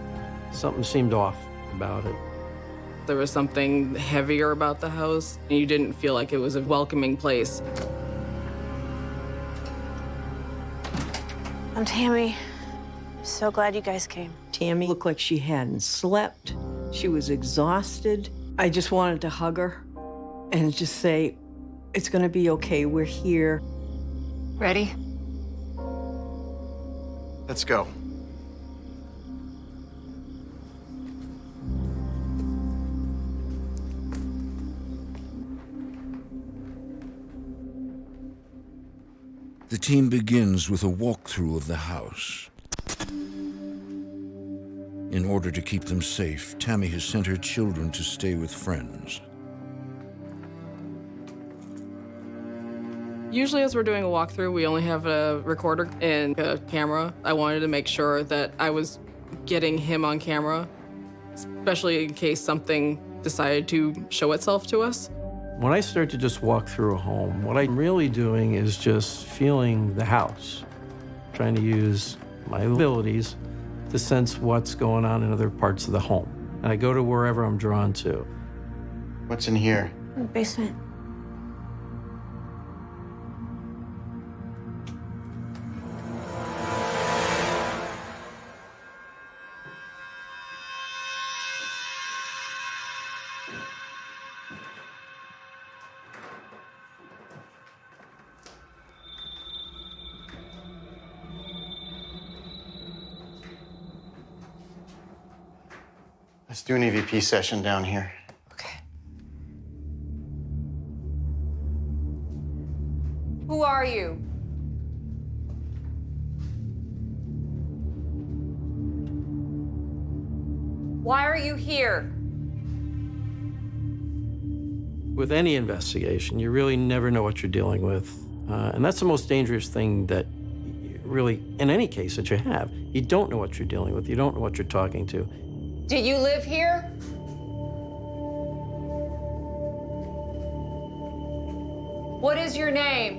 something seemed off about it. There was something heavier about the house, and you didn't feel like it was a welcoming place. I'm Tammy. I'm so glad you guys came. Tammy looked like she hadn't slept. She was exhausted. I just wanted to hug her and just say, "It's gonna be okay, we're here." Ready? Let's go. The team begins with a walkthrough of the house. In order to keep them safe, Tammy has sent her children to stay with friends. Usually as we're doing a walkthrough, we only have a recorder and a camera. I wanted to make sure that I was getting him on camera, especially in case something decided to show itself to us. When I start to just walk through a home, what I'm really doing is just feeling the house, trying to use my abilities to sense what's going on in other parts of the home. And I go to wherever I'm drawn to. What's in here? Basement. Let's do an EVP session down here. Who are you? Why are you here? With any investigation, you really never know what you're dealing with. And that's the most dangerous thing that really, in any case that you have. You don't know what you're dealing with. You don't know what you're talking to. Did you live here? What is your name?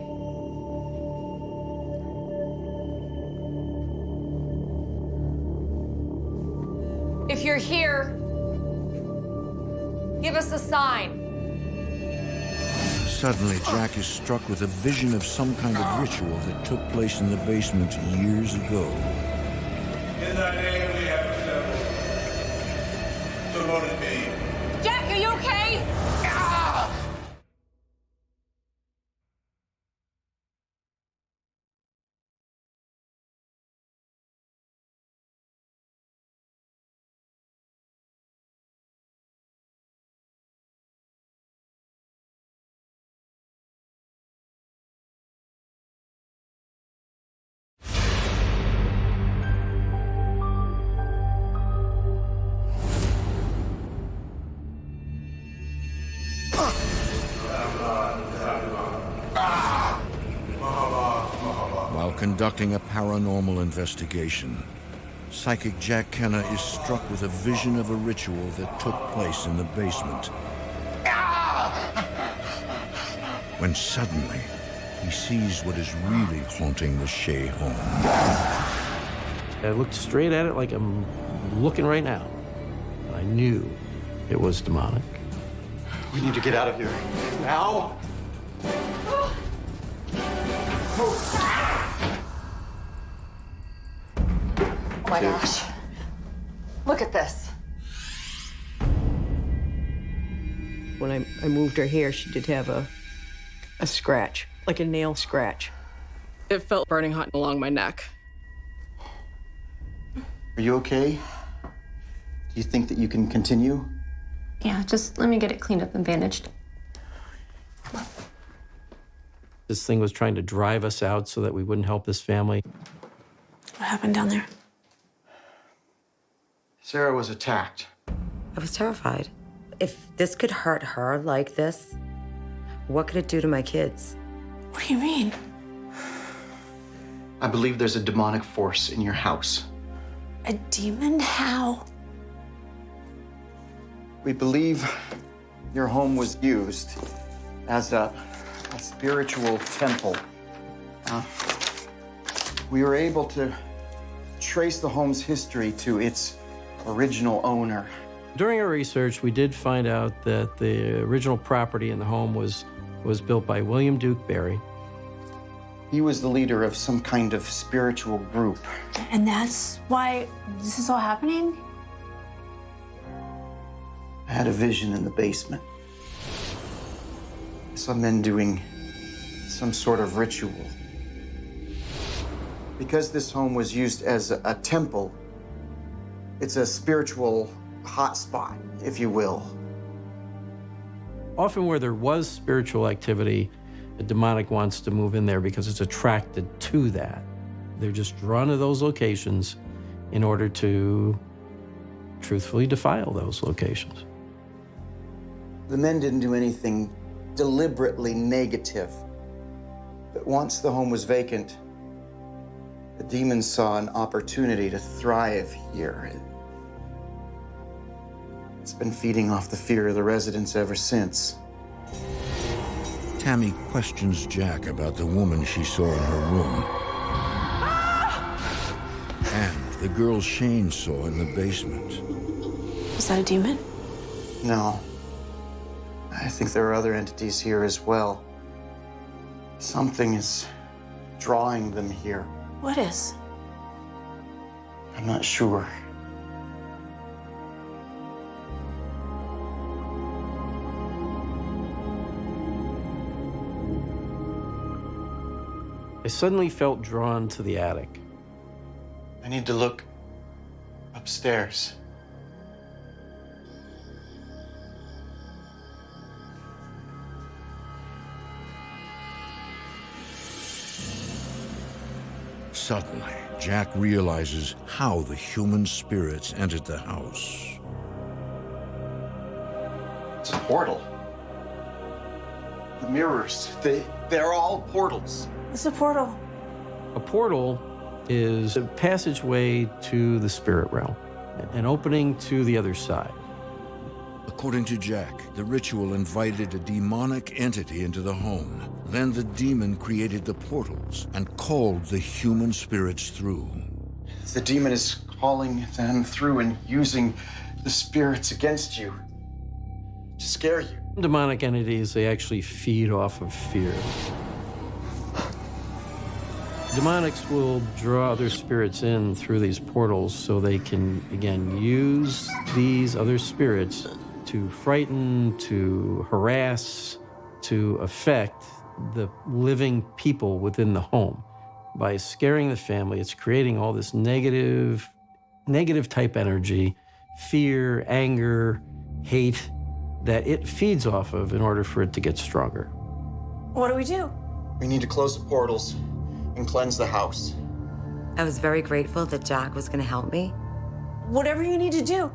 If you're here, give us a sign. Suddenly, Jack is struck with a vision of some kind of ritual that took place in the basement years ago. In thy name we have assembled. So vote it be. Jack, are you okay? While conducting a paranormal investigation, psychic Jack Kenna is struck with a vision of a ritual that took place in the basement. When suddenly, he sees what is really haunting the Shea home. I looked straight at it like I'm looking right now. And I knew it was demonic. We need to get out of here. Now? Oh my gosh. Look at this. When I moved her hair, she did have a scratch, like a nail scratch. It felt burning hot along my neck. Are you okay? Do you think that you can continue? Yeah, just let me get it cleaned up and bandaged. This thing was trying to drive us out so that we wouldn't help this family. What happened down there? Sarah was attacked. I was terrified. If this could hurt her like this, what could it do to my kids? What do you mean? I believe there's a demonic force in your house. A demon? How? We believe your home was used as a spiritual temple. We were able to trace the home's history to its original owner. During our research, we did find out that the original property in the home was built by William Duke Barry. He was the leader of some kind of spiritual group. And that's why this is all happening? I had a vision in the basement. I saw men doing some sort of ritual. Because this home was used as a temple, it's a spiritual hotspot, if you will. Often where there was spiritual activity, the demonic wants to move in there because it's attracted to that. They're just drawn to those locations in order to truthfully defile those locations. The men didn't do anything deliberately negative. But once the home was vacant, the demons saw an opportunity to thrive here. It's been feeding off the fear of the residents ever since. Tammy questions Jack about the woman she saw in her room. And the girl Shane saw in the basement. Is that a demon? No. I think there are other entities here as well. Something is drawing them here. What is? I'm not sure. I suddenly felt drawn to the attic. I need to look upstairs. Suddenly, Jack realizes how the human spirits entered the house. It's a portal. The mirrors, they're all portals. It's a portal. A portal is a passageway to the spirit realm, an opening to the other side. According to Jack, the ritual invited a demonic entity into the home. Then the demon created the portals and called the human spirits through. The demon is calling them through and using the spirits against you to scare you. Demonic entities, they actually feed off of fear. Demonics will draw other spirits in through these portals so they can, again, use these other spirits to frighten, to harass, to affect the living people within the home. By scaring the family, it's creating all this negative type energy, fear, anger, hate, that it feeds off of in order for it to get stronger. What do we do? We need to close the portals and cleanse the house. I was very grateful that Jack was going to help me. Whatever you need to do.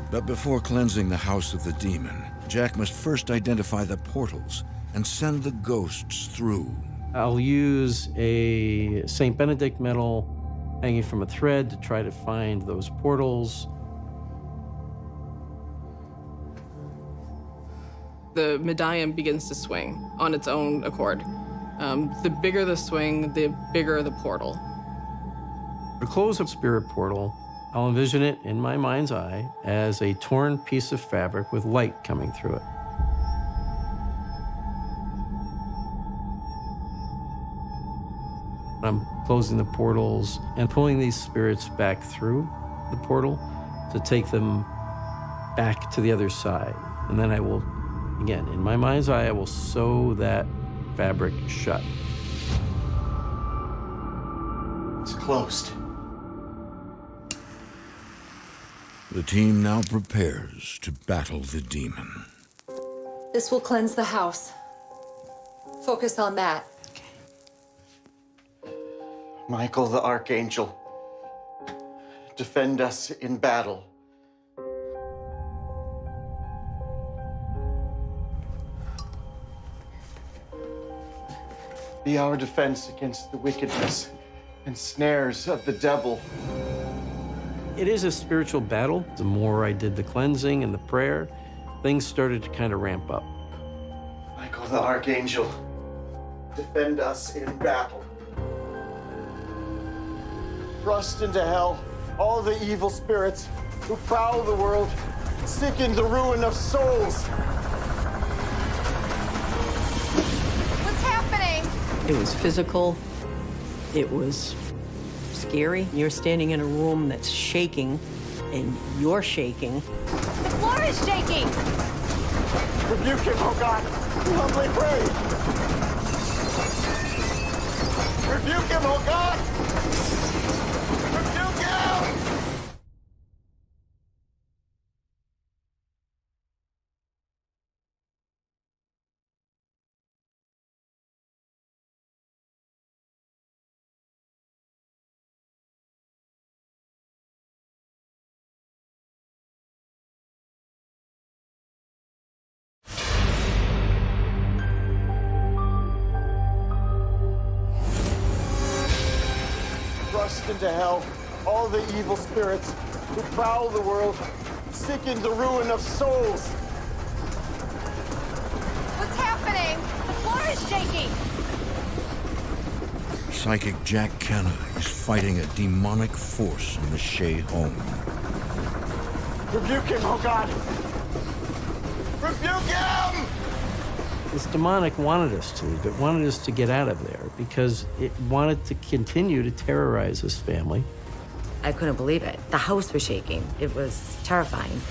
But before cleansing the house of the demon, Jack must first identify the portals and send the ghosts through. I'll use a St. Benedict medal hanging from a thread to try to find those portals. The medallion begins to swing on its own accord. The bigger the swing, the bigger the portal. To close a spirit portal, I'll envision it in my mind's eye as a torn piece of fabric with light coming through it. I'm closing the portals and pulling these spirits back through the portal to take them back to the other side. And then I will, again, in my mind's eye, I will sew that fabric shut. It's closed. The team now prepares to battle the demon. This will cleanse the house. Focus on that. Michael the Archangel, defend us in battle. Be our defense against the wickedness and snares of the devil. It is a spiritual battle. The more I did the cleansing and the prayer, things started to kind of ramp up. Michael the Archangel, defend us in battle. Thrust into hell all the evil spirits who prowl the world, seeking the ruin of souls. What's happening? It was physical. It was scary. You're standing in a room that's shaking, and you're shaking. The floor is shaking. Rebuke him, oh God. We humbly pray. Rebuke him, oh God! Rebuke him! Thrust into hell all the evil spirits who prowl the world, seeking the ruin of souls. What's happening? The floor is shaking. Psychic Jack Kenna is fighting a demonic force in the Shea home. Rebuke him, oh God! Rebuke him! This demonic wanted us to leave. It wanted us to get out of there because it wanted to continue to terrorize his family. I couldn't believe it. The house was shaking. It was terrifying.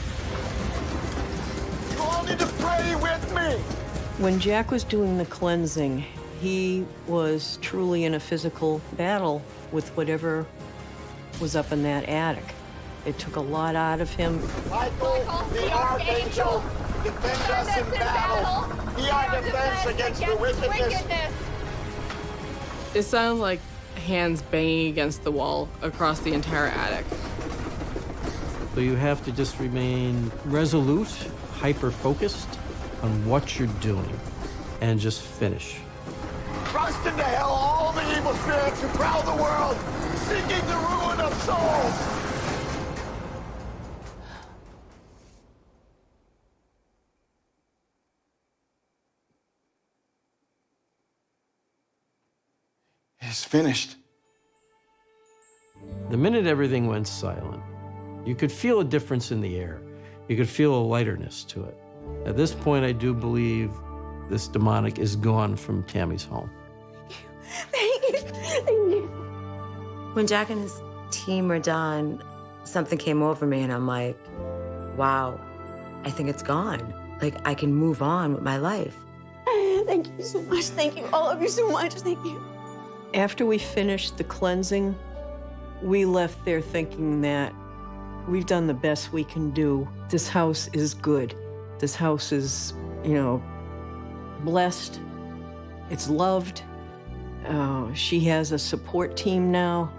You all need to pray with me! When Jack was doing the cleansing, he was truly in a physical battle with whatever was up in that attic. It took a lot out of him. Michael, the Archangel, defend us in battle. Be our defense against the wickedness. It sounded like hands banging against the wall across the entire attic. So you have to just remain resolute, hyper-focused on what you're doing, and just finish. Thrust into hell all the evil spirits who prowl the world, seeking the ruin of souls. It's finished. The minute everything went silent, you could feel a difference in the air. You could feel a lighterness to it. At this point, I do believe this demonic is gone from Tammy's home. Thank you. Thank you. When Jack and his team were done, something came over me and I'm like, wow, I think it's gone. Like, I can move on with my life. Thank you so much. Thank you, all of you so much. Thank you. After we finished the cleansing, we left there thinking that we've done the best we can do. This house is good. This house is, blessed. It's loved. She has a support team now.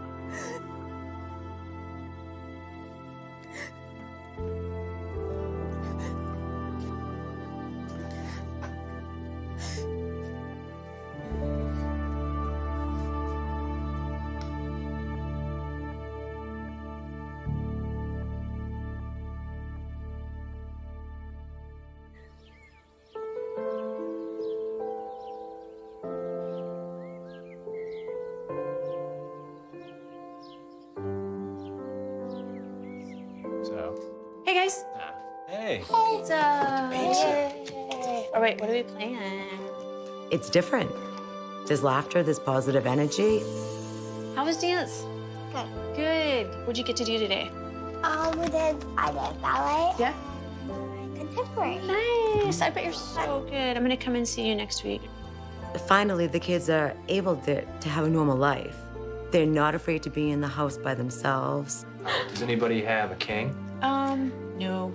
Hey, guys. Hey. Pizza. Yay. All right, what are we playing? It's different. There's laughter, there's positive energy. How was dance? Good. Good. What'd you get to do today? I did ballet. Yeah. Contemporary. Nice. I bet you're so good. I'm gonna come and see you next week. Finally, the kids are able to have a normal life. They're not afraid to be in the house by themselves. Does anybody have a king? No.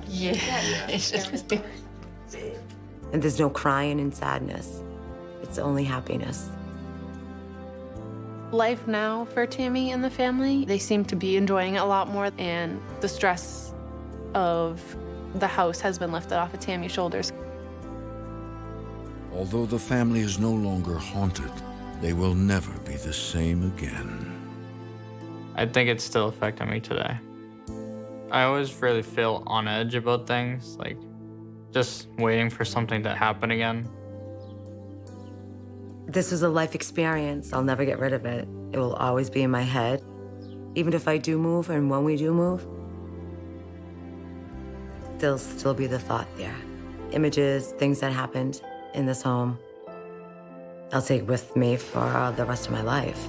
Yeah. And there's no crying and sadness. It's only happiness. Life now for Tammy and the family, they seem to be enjoying it a lot more, and the stress of the house has been lifted off of Tammy's shoulders. Although the family is no longer haunted, they will never be the same again. I think it's still affecting me today. I always really feel on edge about things, like just waiting for something to happen again. This is a life experience. I'll never get rid of it. It will always be in my head. Even if I do move and when we do move, there'll still be the thought there. Images, things that happened in this home, I'll take with me for the rest of my life.